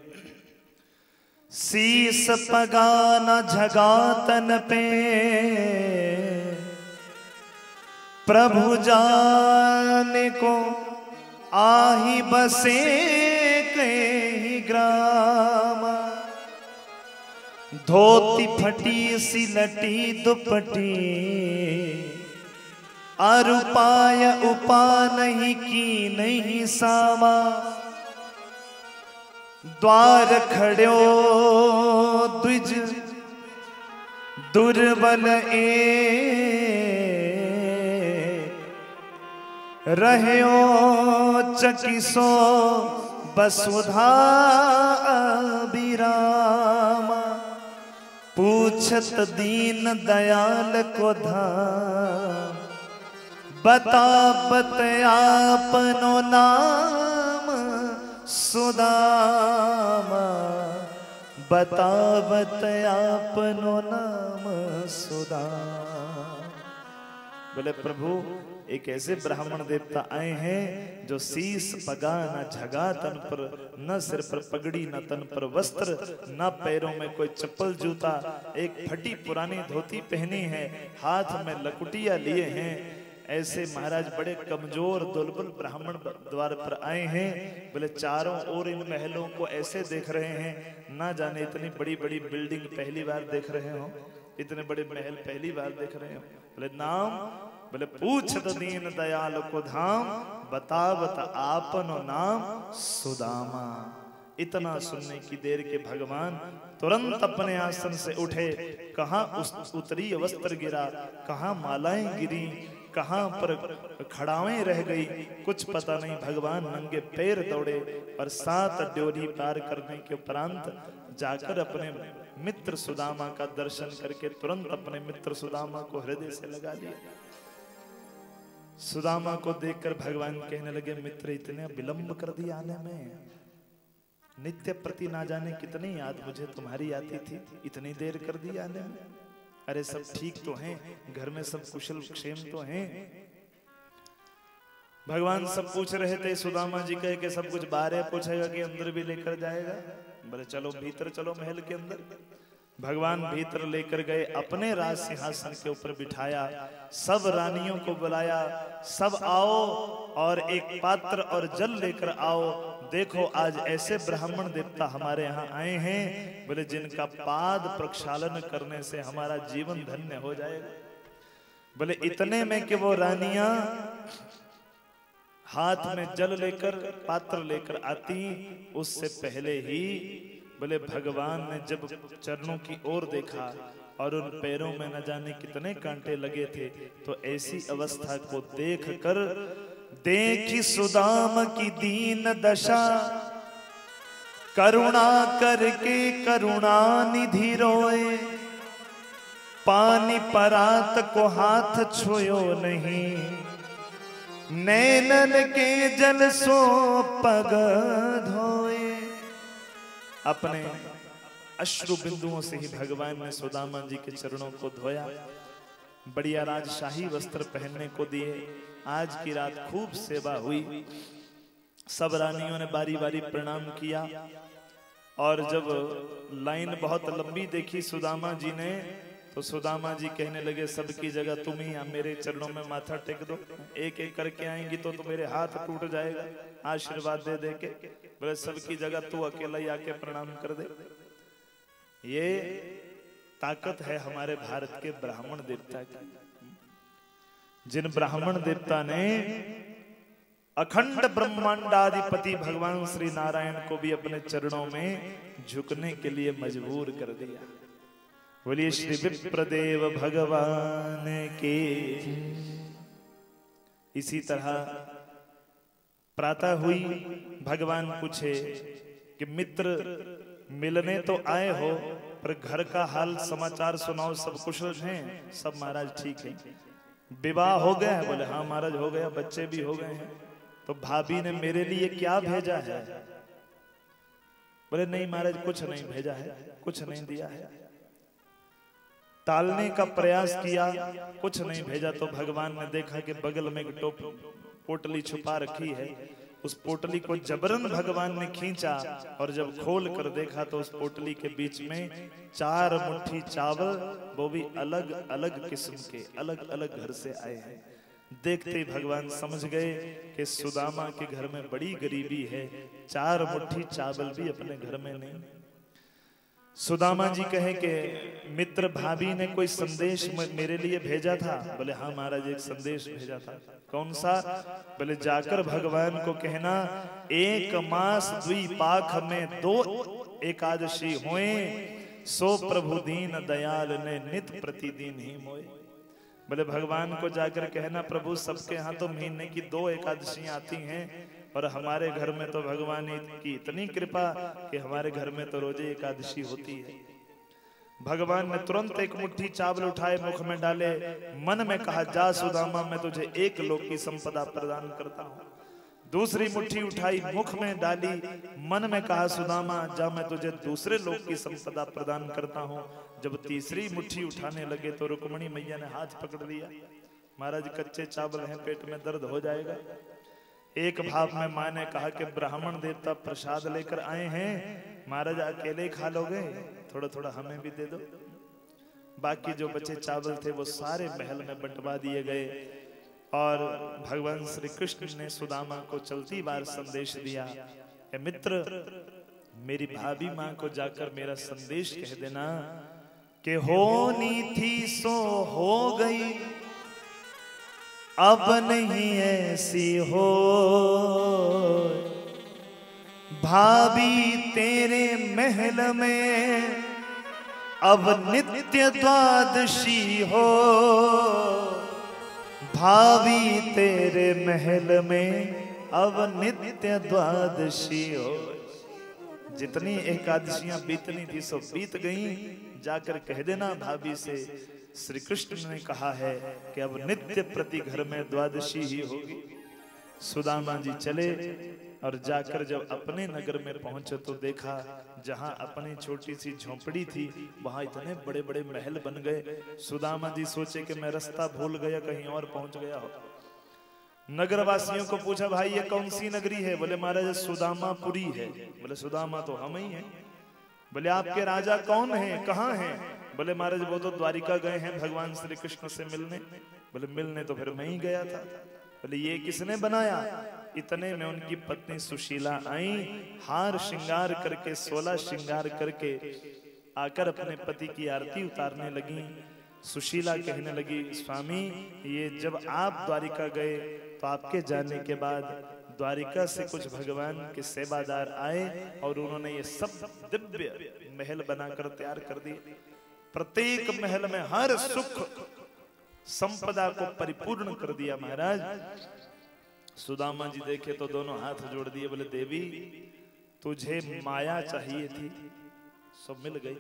शीस पगाना झगातन पे प्रभु जाने को आही बसे कहीं ग्राम, धोती फटी सी लटी दुपटी, अरुपाय उपा नहीं की नहीं सामा, द्वार खड़ो द्विज दुर्बल रहयो चकिसो वसुधा अभिरामा, पूछत दीन दयाल को धाम, बता आपनो नाम सुदामा, बतावत आपनो नाम सुदामा। बोले प्रभु एक ऐसे ब्राह्मण देवता आए हैं जो शीस पगा न झगा तन पर, न सिर पर पगड़ी, न तन पर वस्त्र, न पैरों में कोई चप्पल जूता, एक फटी पुरानी धोती पहनी है, हाथ में लकुटिया लिए हैं। ऐसे महाराज बड़े कमजोर दुर्बल ब्राह्मण द्वार पर आए हैं। बोले चारों ओर इन महलों को ऐसे देख रहे हैं, ना जाने इतनी बड़ी बड़ी बिल्डिंग पहली बार देख रहे हो, इतने बड़े महल पहली बार देख रहे हो। बोले नाम? बोले पूछत दीन दयाल को धाम, बतावत आपनो नाम सुदामा। इतना सुनने की देर के भगवान तुरंत अपने आसन से उठे। कहाँ उतरी वस्त्र गिरा, कहाँ मालाएं गिरी, कहाँ पर खड़ावें रह गई, कुछ पता नहीं। भगवान नंगे पैर दौड़े और 7 ड्योरी पार करने के उपरांत जाकर अपने मित्र सुदामा का दर्शन करके तुरंत अपने मित्र सुदामा को हृदय से लगा लिया। सुदामा को देखकर भगवान कहने लगे, मित्र इतने विलंब कर दिया आने में, नित्य प्रति ना जाने कितनी याद मुझे तुम्हारी आती थी, इतनी देर कर दी आने में। अरे सब ठीक तो हैं, घर में सब कुशल क्षेम तो हैं। भगवान सब पूछ रहे थे, सुदामा जी कहे कि सब कुछ बाहर है, पूछेगा कि अंदर भी लेकर जाएगा। बोले चलो भीतर चलो महल के अंदर। भगवान भीतर लेकर गए, अपने राज सिंहासन के ऊपर बिठाया, सब रानियों को बुलाया, सब आओ और एक पात्र और जल लेकर आओ। देखो आज ऐसे ब्राह्मण देवता हमारे यहाँ आए हैं, बोले जिनका पाद प्रक्षालन करने से हमारा जीवन धन्य हो जाएगा। बोले इतने में कि वो रानियां हाथ में जल लेकर पात्र लेकर आती, उससे पहले ही बोले भगवान ने जब चरणों की ओर देखा और उन पैरों में न जाने कितने कांटे लगे थे, तो ऐसी अवस्था को देखकर देखी सुदाम की दीन दशा, करुणा करके करुणा निधि रोए, पानी परात को हाथ छुयो नहीं, नैनन के जल सो पग धोए। अपने अश्रु बिंदुओं से ही भगवान ने सुदामा जी के चरणों को धोया, बढ़िया राजशाही वस्त्र पहनने को दिए। आज की रात खूब सेवा हुई, सब रानियों ने बारी बारी प्रणाम किया। और जब लाइन बहुत लंबी देखी सुदामा जी ने, तो सुदामा जी कहने लगे सबकी जगह तुम ही मेरे चरणों में माथा टेक दो, एक एक करके आएंगी तो मेरे हाथ टूट जाएगा आशीर्वाद दे दे के। बोले सबकी जगह तू अकेला ही आके प्रणाम कर दे। ये ताकत है हमारे भारत के ब्राह्मण देवता की। जिन ब्राह्मण देवता ने अखंड ब्रह्मांडाधिपति भगवान श्री नारायण को भी अपने चरणों में झुकने के लिए मजबूर कर दिया। बोलिए श्री विप्रदेव भगवान के। इसी तरह प्रातः हुई, भगवान पूछे कि मित्र मिलने तो आए हो, पर घर का हाल समाचार सुनाओ, सब कुशल हैं? सब महाराज ठीक है। विवाह हो गया है? बोले हाँ महाराज हो गया, बच्चे भी हो गए हैं। तो भाभी ने मेरे लिए क्या भेजा है? बोले नहीं महाराज कुछ नहीं भेजा है, कुछ नहीं दिया है। टालने का प्रयास किया, कुछ नहीं भेजा। तो भगवान ने देखा कि बगल में एक पोटली छुपा रखी है। उस पोटली को जबरन भगवान ने खींचा और जब खोल कर देखा तो उस पोटली के बीच में 4 मुट्ठी चावल, वो भी अलग अलग किस्म के, अलग अलग घर से आए हैं। देखते ही भगवान समझ गए कि सुदामा के घर में बड़ी गरीबी है, 4 मुट्ठी चावल भी अपने घर में नहीं। सुदामा जी कहे कि मित्र भाभी ने कोई संदेश मेरे लिए भेजा था? बोले हाँ महाराज एक संदेश भेजा था। कौन सा? बोले जाकर भगवान को कहना 1 मास द्विपाख में 2 एकादशी हुए, सो प्रभु दीन दयाल ने नित प्रतिदिन ही मोए। बोले भगवान को जाकर कहना प्रभु सबके यहाँ तो महीने की 2 एकादशियां आती हैं और हमारे घर में तो भगवान की इतनी कृपा कि हमारे घर में तो रोजे एकादशी होती है। भगवान ने तुरंत 1 मुट्ठी चावल उठाए, मुख में डाले, मन में कहा जा सुदामा मैं तुझे 1 लोक की संपदा प्रदान करता हूँ। दूसरी मुट्ठी उठाई, मुख में डाली, मन में कहा सुदामा जा मैं तुझे दूसरे लोक की संपदा प्रदान करता हूँ। जब तीसरी मुट्ठी उठाने लगे तो रुक्मणी मैया ने हाथ पकड़ लिया। महाराज कच्चे चावल हैं, पेट में दर्द हो जाएगा। एक भाव में माँ ने कहा कि ब्राह्मण देवता प्रसाद लेकर आए हैं, महाराज अकेले खा लोगे, थोड़ा थोड़ा हमें भी दे दो। बाकी जो बचे चावल थे वो सारे महल में बंटवा दिए गए। और भगवान श्री कृष्ण ने सुदामा को चलती बार संदेश दिया, ए मित्र मेरी भाभी माँ को जाकर मेरा संदेश कह देना कि होनी थी सो हो गई, अब नहीं ऐसी हो। भाभी तेरे महल में अब नित्य द्वादशी हो। भाभी तेरे महल में अब नित्य द्वादशी हो। जितनी एकादशियां बीतनी थी सो बीत गई। जाकर कह देना भाभी से श्री कृष्ण ने कहा है कि अब नित्य प्रति घर में द्वादशी ही होगी। सुदामा जी चले और जाकर जब अपने नगर में पहुंचे तो देखा जहां अपनी छोटी सी झोंपड़ी थी वहां इतने बड़े बड़े महल बन गए। सुदामा जी सोचे कि मैं रास्ता भूल गया, कहीं और पहुंच गया हो। नगर वासियों को पूछा भाई ये कौन सी नगरी है? बोले महाराज सुदामापुरी है। बोले सुदामा तो हम ही हैं। बोले आपके राजा कौन है, कहाँ हैं? बोले महाराज वो तो द्वारिका गए हैं भगवान श्री कृष्ण से मिलने। बोले मिलने तो फिर मैं ही गया था। बोले ये किसने बनाया? इतने में उनकी पत्नी सुशीला आई, हार श्रृंगार करके 16 श्रृंगार करके आकर अपने पति की आरती उतारने लगी। सुशीला कहने लगी स्वामी ये जब आप द्वारिका गए तो आपके जाने के बाद द्वारिका से कुछ भगवान के सेवादार आए और उन्होंने ये सब दिव्य महल बनाकर तैयार कर दिए। प्रत्येक महल में हर सुख संपदा को परिपूर्ण कर दिया महाराज। सुदामा जी देखे तो दोनों हाथ जोड़ दिए। बोले देवी तुझे माया चाहिए थी, सब मिल गई,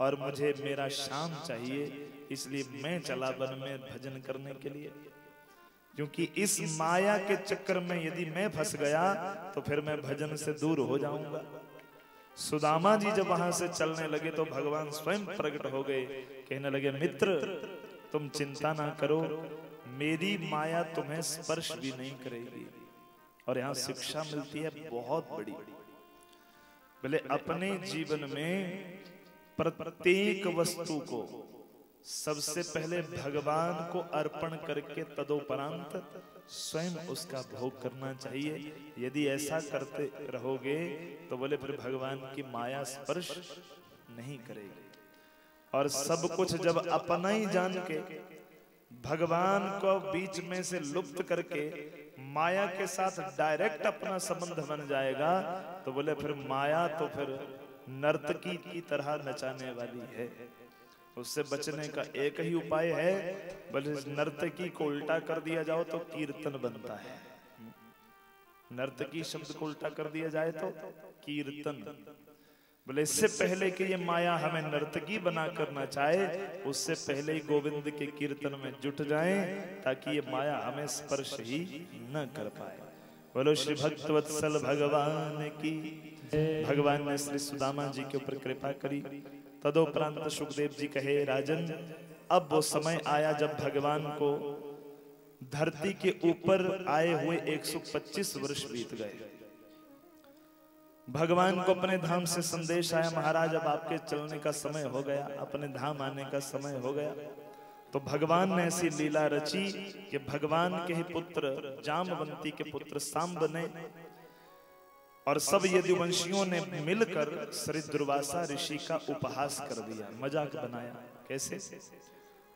और मुझे मेरा श्याम चाहिए, इसलिए मैं चला वन में भजन करने के लिए। क्योंकि इस माया के चक्कर में यदि मैं फंस गया तो फिर मैं भजन से दूर हो जाऊंगा। सुदामा जी जब वहां से चलने लगे तो भगवान स्वयं प्रकट हो गए। कहने लगे मित्र तुम चिंता ना करो, मेरी माया तुम्हें स्पर्श भी नहीं करेगी। और यहाँ शिक्षा मिलती है बहुत बड़ी। बोले अपने जीवन में प्रत्येक वस्तु को सबसे पहले भगवान को अर्पण करके तदोपरांत स्वयं उसका भोग करना चाहिए। यदि ऐसा करते रहोगे तो बोले फिर भगवान की माया स्पर्श नहीं करेगी। और सब कुछ जब अपना ही जान के भगवान को बीच में से लुप्त करके माया के साथ डायरेक्ट अपना संबंध बन जाएगा तो बोले फिर माया तो फिर नर्तकी की तरह नचाने वाली है। उससे बचने का एक ही उपाय है, बोले नर्तकी को उल्टा कर दिया जाओ तो कीर्तन बनता है। नर्तकी शब्द को उल्टा कर दिया जाए तो कीर्तन। बोले इससे पहले कि ये माया हमें नर्तकी बना करना चाहे, उससे पहले ही गोविंद के कीर्तन में जुट जाएं, ताकि ये माया हमें स्पर्श ही न कर पाए। बोलो श्री भक्तवत्सल भगवान की। भगवान ने श्री सुदामा जी के ऊपर कृपा करी। तदोपरांत सुखदेव जी कहे, राजन अब वो समय आया जब भगवान को धरती के ऊपर आए हुए 125 वर्ष बीत गए। भगवान को अपने धाम से संदेश आया, महाराज अब आपके चलने का समय हो गया, अपने धाम आने का समय हो गया। तो भगवान ने ऐसी लीला रची कि भगवान के ही पुत्र जामवंती के पुत्र सांब ने और सब यदुवंशियों ने मिलकर श्री दुर्वासा ऋषि का उपहास कर दिया, मजाक बनाया। कैसे?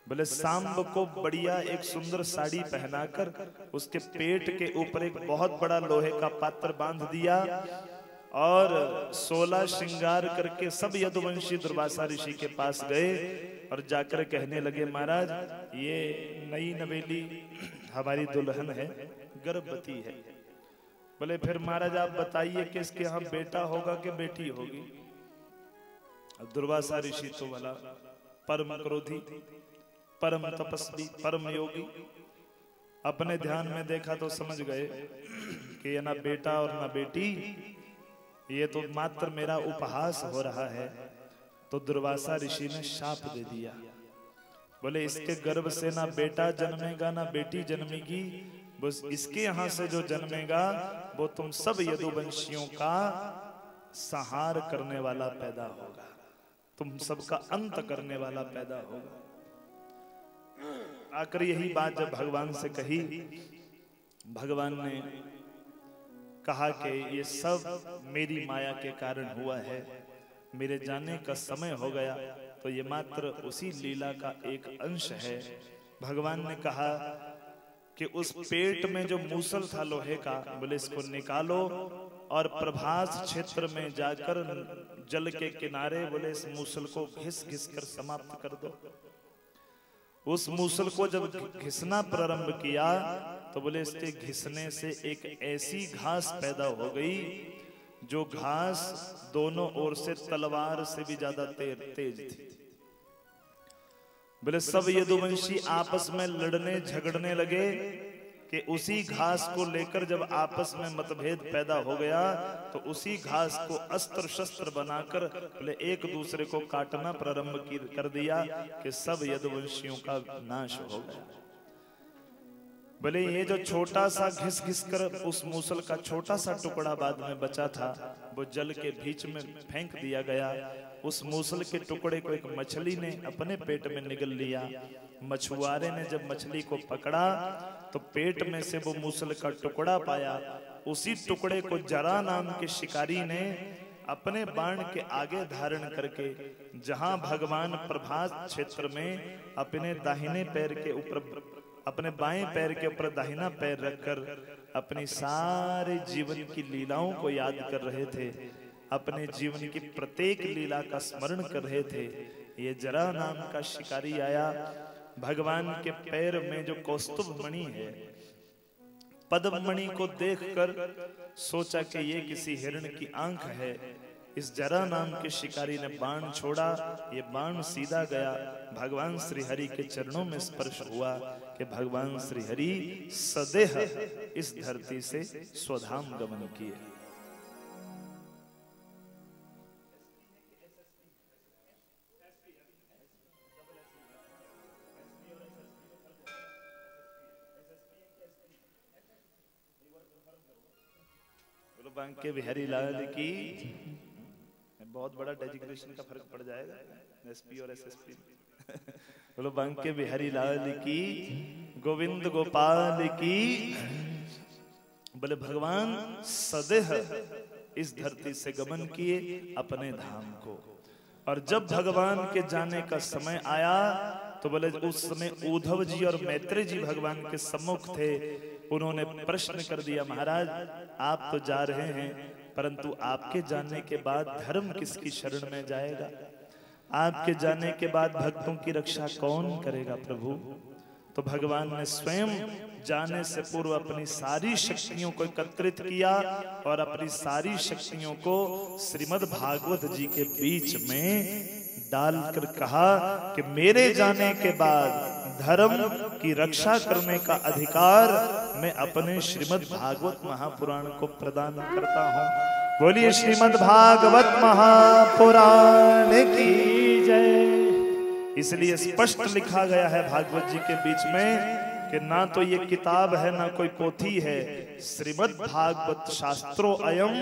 बोले सांब को बढ़िया एक सुंदर साड़ी पहनाकर उसके पेट के ऊपर एक बहुत बड़ा लोहे का पात्र बांध दिया और 16 श्रृंगार करके सब यदुवंशी दुर्वासा ऋषि के पास गए और जाकर कहने लगे, महाराज ये नई नवेली हमारी दुल्हन है, गर्भवती है। बोले फिर महाराज आप बताइए कि इसके यहाँ बेटा होगा कि बेटी होगी? अब दुर्वासा ऋषि तो वाला परम क्रोधी, परम तपस्वी, परम योगी, अपने ध्यान में देखा तो समझ गए कि ये ना बेटा और ना बेटी, ये तो मात्र मेरा उपहास हो रहा है। तो दुर्वासा ऋषि ने शाप दे दिया। बोले इसके गर्भ से ना बेटा जन्मेगा ना बेटी जन्मेगी, बस इसके यहाँ से जो जन्मेगा वो तुम सब यदुवंशियों का संहार करने वाला पैदा होगा, तुम सबका अंत करने वाला पैदा होगा। आकर यही बात जब भगवान से कही, भगवान ने कहा कि ये सब मेरी माया के कारण हुआ है, मेरे जाने का समय हो गया, तो ये मात्र उसी लीला का एक अंश है। भगवान ने कहा कि उस पेट में जो मूसल था लोहे का, बोले इसको निकालो और प्रभास क्षेत्र में जाकर जल के किनारे बोले इस मूसल को घिस घिस कर समाप्त कर दो। उस मूसल को जब घिसना प्रारंभ किया तो बोले इसके घिसने से एक ऐसी घास पैदा हो गई जो घास दोनों ओर से तलवार से भी ज्यादा तेज थी। बोले सब यदुवंशी आपस में लड़ने झगड़ने लगे कि उसी घास को लेकर जब आपस में मतभेद पैदा हो गया तो उसी घास को अस्त्र शस्त्र बनाकर बोले एक दूसरे को काटना प्रारंभ कर दिया कि सब यदुवंशियों का नाश हो गया। बोले ये जो छोटा सा घिस घिस कर उस मूसल का छोटा सा टुकड़ा बाद में बचा था वो जल के बीच में फेंक दिया गया। उस मूसल के टुकड़े को एक मछली ने अपने पेट में निगल लिया। मछुआरे ने जब मछली को पकड़ा तो पेट में से वो मूसल का टुकड़ा पाया। उसी टुकड़े को जरा नाम के शिकारी ने अपने बाण के आगे धारण करके जहां भगवान प्रभास क्षेत्र में अपने दाहिने पैर के ऊपर अपने बाएं पैर के ऊपर दाहिना पैर रखकर अपनी सारे जीवन की लीलाओं को याद कर रहे थे, अपने जीवन की प्रत्येक लीला का स्मरण कर रहे थे। ये जरा नाम का शिकारी आया, भगवान के पैर में जो कौस्तुभ मणि है, पद्म मणि को देखकर सोचा कि ये किसी हिरण की आंख है। इस जरा नाम के शिकारी ने बाण छोड़ा, ये बाण सीधा गया भगवान श्री हरि के चरणों में स्पर्श हुआ कि भगवान श्री हरि सदेह इस धरती से स्वधाम गमन किए। बांके बिहारी लाल की बहुत बड़ा डेजिग्नेशन का फर्क पड़ जाएगा एसपी और एसएसपी। बोलो बांके बिहारी लाल की, गोविंद गोपाल की। बोले भगवान सदेह इस धरती से गमन किए अपने धाम को। और जब भगवान के जाने का समय आया तो बोले उस समय उद्धव जी और मैत्रेय जी भगवान के सम्मुख थे। उन्होंने प्रश्न कर दिया, महाराज आप तो जा रहे हैं, परंतु आपके जाने के बाद धर्म किसकी शरण में जाएगा? आपके जाने के बाद भक्तों की रक्षा कौन करेगा प्रभु? तो भगवान ने स्वयं जाने से पूर्व अपनी सारी शक्तियों को एकत्रित किया और अपनी सारी शक्तियों को श्रीमद् भागवत जी के बीच में डालकर कहा कि मेरे जाने के बाद धर्म की रक्षा करने का अधिकार मैं अपने श्रीमद् भागवत महापुराण को प्रदान करता हूँ। बोलिए श्रीमद् भागवत महापुराण की जय। इसलिए स्पष्ट लिखा गया है भागवत जी के बीच में कि ना तो ये किताब है ना कोई पोथी है, श्रीमद् भागवत शास्त्रो अयम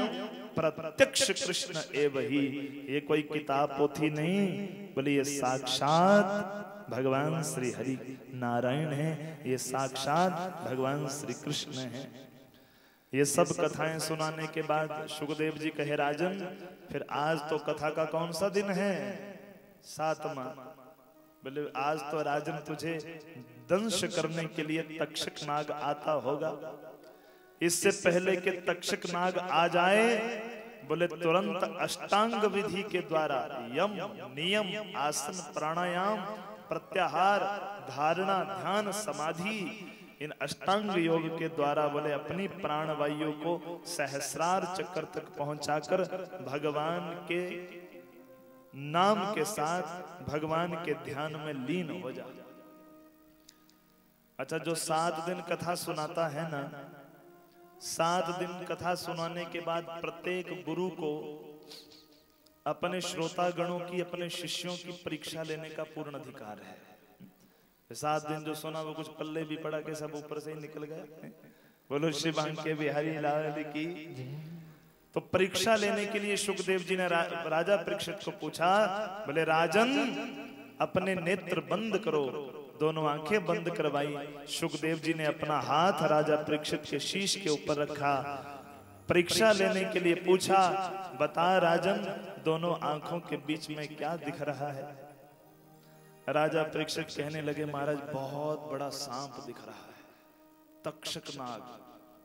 प्रत्यक्ष कृष्ण एव ही। ये कोई किताब पोथी नहीं, बोलिए साक्षात भगवान श्री हरि नारायण है, ये साक्षात भगवान श्री कृष्ण है। ये सब कथाएं सुनाने के बाद शुकदेव जी कहे, राजन फिर आज तो कथा का कौन सा दिन है? 7वां। बोले आज तो राजन तुझे दंश करने के लिए तक्षक नाग आता होगा। इससे पहले कि तक्षक नाग आ जाए, बोले तुरंत अष्टांग विधि के द्वारा यम नियम आसन प्राणायाम प्रत्याहार धारणा ध्यान समाधि इन अष्टांग योग के द्वारा बोले अपनी प्राण वायु को सहस्रार चक्र तक पहुंचाकर भगवान के नाम के साथ भगवान के ध्यान में लीन हो जा। अच्छा, जो 7 दिन कथा सुनाता है ना, 7 दिन कथा सुनाने के बाद प्रत्येक गुरु को अपने श्रोतागणों की, अपने शिष्यों की परीक्षा लेने का पूर्ण अधिकार है। 7 दिन जो सुना वो कुछ पल्ले भी पड़ा के सब ऊपर से ही निकल गया। बोलो श्री बांके बिहारी लाल की। तो परीक्षा लेने के लिए शुकदेव जी ने राजा परीक्षित को पूछा, बोले राजन अपने नेत्र बंद करो। दोनों आंखें बंद करवाई। शुकदेव जी ने अपना हाथ राजा परीक्षित के शीश के ऊपर रखा, परीक्षा लेने के लिए पूछा, बता राजन दोनों आंखों के बीच में क्या दिख रहा है? राजा परीक्षित कहने लगे, महाराज बहुत बड़ा सांप दिख रहा है, तक्षक नाग,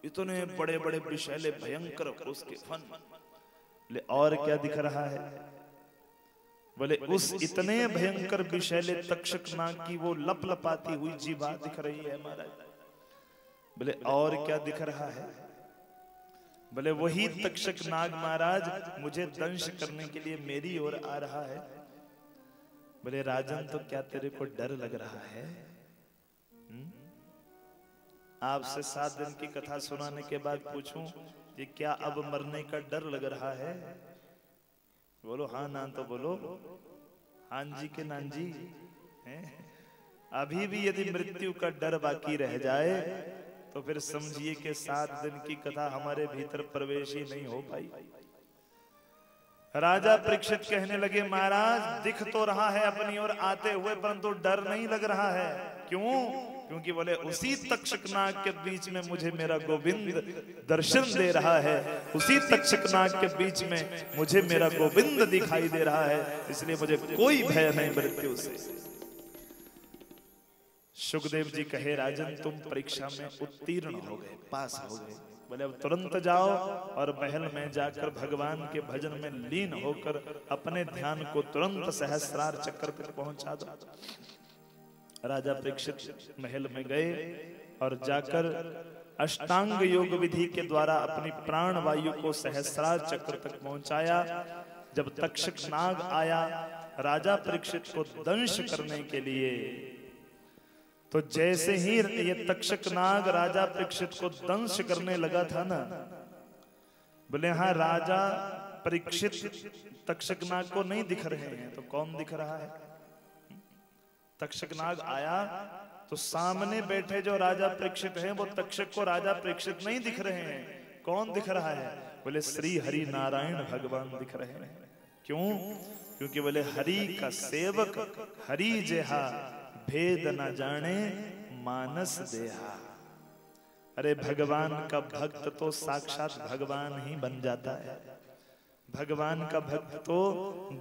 इतने बड़े बड़े विषैले भयंकर उसके फन। बोले और क्या दिख रहा है? बोले उस इतने भयंकर विषैले तक्षक नाग की वो लपलपाती हुई जीवा दिख रही है महाराज। बोले और क्या दिख रहा है? बोले वही तक्षक नाग महाराज मुझे दंश करने के लिए मेरी ओर आ रहा है। बोले राजन तो क्या तेरे को डर लग रहा है? आपसे 7 दिन की कथा सुनाने के बाद पूछूं कि क्या अब मरने का डर लग रहा है? बोलो हाँ ना तो बोलो हाँ जी के नान जी हैं? अभी भी यदि मृत्यु का डर बाकी रह जाए तो फिर समझिए कि 7 दिन की कथा हमारे भीतर प्रवेश ही नहीं हो पाई। राजा परीक्षित कहने लगे, महाराज दिख तो रहा है अपनी ओर आते हुए, परंतु डर नहीं लग रहा है। क्यों? क्योंकि बोले उसी तक्षक नाग के बीच में मुझे मेरा गोविंद दर्शन दे रहा है, उसी तक्षक नाग के बीच में मुझे मेरा गोविंद दिखाई दे रहा है, इसलिए मुझे कोई भय नहीं मृत्यु से। शुकदेव जी कहे, राजन तुम परीक्षा में उत्तीर्ण हो गए, पास हो गए। बोले अब तुरंत जाओ और महल में जाकर भगवान के भजन में लीन होकर अपने ध्यान को तुरंत सहस्रार चक्र तक पहुंचा दो। राजा परीक्षित महल में गए और जाकर अष्टांग योग विधि के द्वारा अपनी प्राण वायु को सहस्रार चक्र तक पहुंचाया। जब तक्षक नाग आया राजा परीक्षित को दंश करने के लिए, तो जैसे ही ये तक्षक नाग राजा परीक्षित को दंश करने लगा था ना, बोले हाँ राजा परीक्षित तक्षक नाग को नहीं दिख रहे हैं, तो कौन दिख रहा है? तक्षक नाग आया तो सामने बैठे जो राजा परीक्षित हैं वो तक्षक को राजा परीक्षित नहीं दिख रहे हैं। कौन दिख रहा है? बोले श्री हरि नारायण भगवान दिख रहे हैं। क्यों? क्योंकि बोले हरि का सेवक हरि जेहा भेद न जाने मानस देहा। अरे भगवान का भक्त तो साक्षात भगवान ही बन जाता है। भगवान का भक्त तो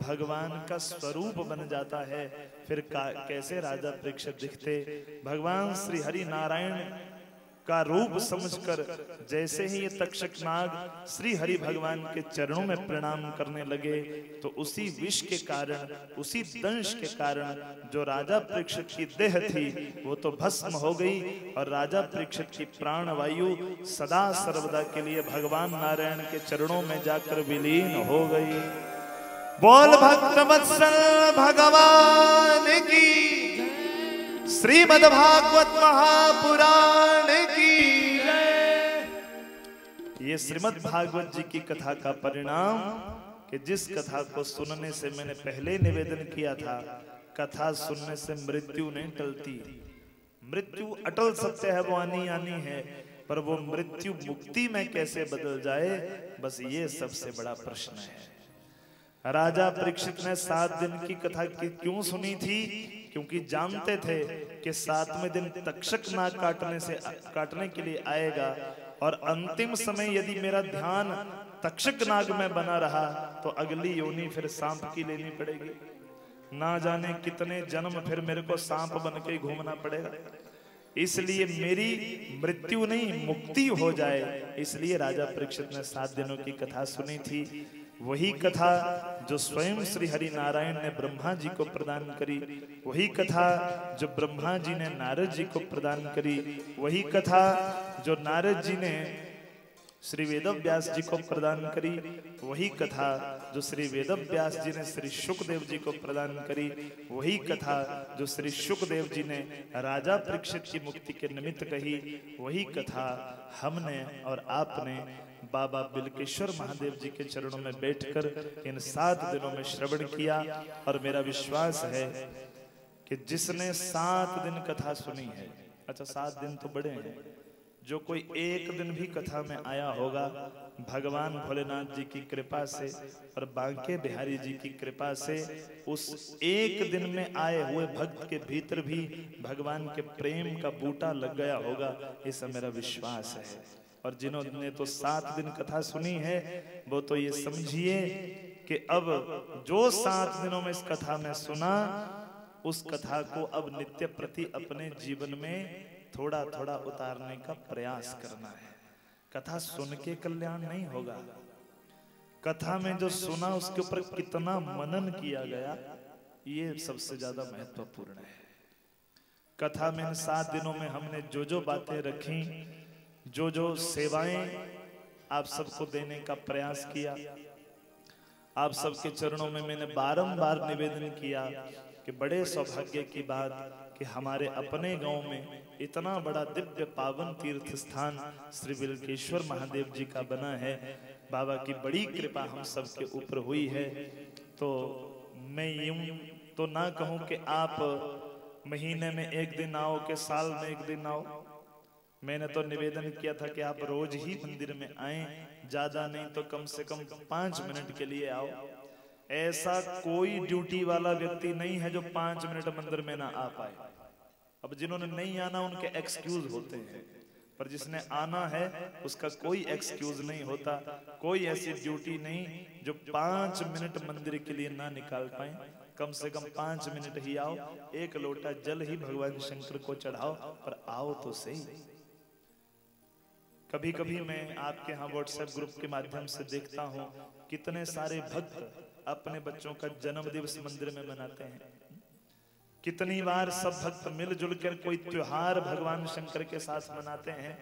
भगवान का स्वरूप बन जाता है। फिर कैसे राजा परीक्षित दिखते? भगवान श्री हरि नारायण का रूप समझकर जैसे ही ये तक्षक नाग श्री हरि भगवान के चरणों में प्रणाम करने लगे, तो उसी विष के कारण, उसी दंश के कारण जो राजा परीक्षित की देह थी वो तो भस्म हो गई, और राजा परीक्षित की प्राण वायु सदा सर्वदा के लिए भगवान नारायण के चरणों में जाकर विलीन हो गई। बोल भक्त वत्सल भगवान की, श्रीमद् भागवत महापुराण की जय। ये श्रीमद् भागवत जी की कथा का परिणाम कि जिस कथा को सुनने से मैंने पहले निवेदन किया था, कथा सुनने से मृत्यु नहीं टलती। मृत्यु अटल सत्य है, वो आनी आनी है, पर वो मृत्यु मुक्ति में कैसे बदल जाए, बस ये सबसे बड़ा प्रश्न है। राजा परीक्षित ने 7 दिन की कथा क्यों सुनी थी? क्योंकि जानते थे कि 7वें दिन तक्षक नाग काटने के लिए आएगा, और अंतिम समय यदि मेरा ध्यान तक्षक नाग में बना रहा तो अगली योनि फिर सांप की लेनी पड़ेगी। ना जाने कितने जन्म फिर मेरे को सांप बन के घूमना पड़ेगा। इसलिए मेरी मृत्यु नहीं मुक्ति हो जाए, इसलिए राजा परीक्षित ने 7 दिनों की कथा सुनी थी। वही कथा जो स्वयं श्री हरि नारायण ने ब्रह्मा जी को प्रदान करी, वही कथा जो ब्रह्मा जी ने नारद जी को प्रदान करी, वही कथा जो नारद जी ने श्री वेदव्यास जी को प्रदान करी, वही कथा जो श्री वेदव्यास जी ने श्री शुकदेव जी को प्रदान करी, वही कथा जो श्री शुकदेव जी ने राजा परीक्षित की मुक्ति के निमित्त कही, वही कथा हमने और आपने बाबा बिल्केश्वर महादेव जी के चरणों में बैठकर इन 7 दिनों में श्रवण किया। और मेरा विश्वास है कि जिसने 7 दिन कथा सुनी है, अच्छा 7 दिन तो बड़े हैं, जो कोई एक दिन भी कथा में आया होगा, भगवान भोलेनाथ जी की कृपा से और बांके बिहारी जी की कृपा से उस एक दिन में आए हुए भक्त के भीतर भी भगवान के प्रेम का बूटा लग गया होगा, ऐसा मेरा विश्वास है। और जिन्होंने तो 7 दिन कथा सुनी है, वो तो ये समझिए कि अब जो 7 दिनों में इस कथा में सुना, उस कथा को अब नित्य प्रति अपने जीवन में थोड़ा थोड़ा उतारने का प्रयास करना है। कथा सुन के कल्याण नहीं होगा, कथा में जो सुना उसके ऊपर कितना मनन किया गया, ये सबसे ज्यादा महत्वपूर्ण है। कथा में इन 7 दिनों में हमने जो जो बातें रखी, जो जो सेवाएं आप सबको देने का प्रयास किया, आप सबके चरणों में मैंने बारंबार निवेदन किया कि बड़े सौभाग्य की बात कि हमारे अपने गांव में इतना बड़ा दिव्य पावन तीर्थ स्थान श्री बिल्केश्वर महादेव जी का बना है। बाबा की बड़ी कृपा हम सबके ऊपर हुई है। तो मैं यूं तो ना कहूं कि आप महीने में 1 दिन आओ कि साल में 1 दिन आओ। मैंने तो निवेदन किया था कि आप रोज ही मंदिर में आएं, ज्यादा नहीं तो कम से कम 5 मिनट के लिए आओ। ऐसा कोई ड्यूटी वाला व्यक्ति नहीं है जो 5 मिनट मंदिर में ना आ पाए। अब जिन्होंने नहीं आना उनके एक्सक्यूज होते हैं, पर जिसने आना है उसका कोई एक्सक्यूज नहीं होता। कोई ऐसी ड्यूटी नहीं जो 5 मिनट मंदिर के लिए ना निकाल पाए। कम से कम 5 मिनट ही आओ, 1 लोटा जल ही भगवान शंकर को चढ़ाओ, पर आओ तो सही। कभी कभी मैं आपके यहाँ व्हाट्सएप ग्रुप के माध्यम से देखता हूँ कितने सारे भक्त अपने बच्चों का जन्म दिवस मंदिर में मनाते हैं। कितनी बार सब भक्त मिलजुल कर कोई त्योहार भगवान शंकर के साथ मनाते हैं।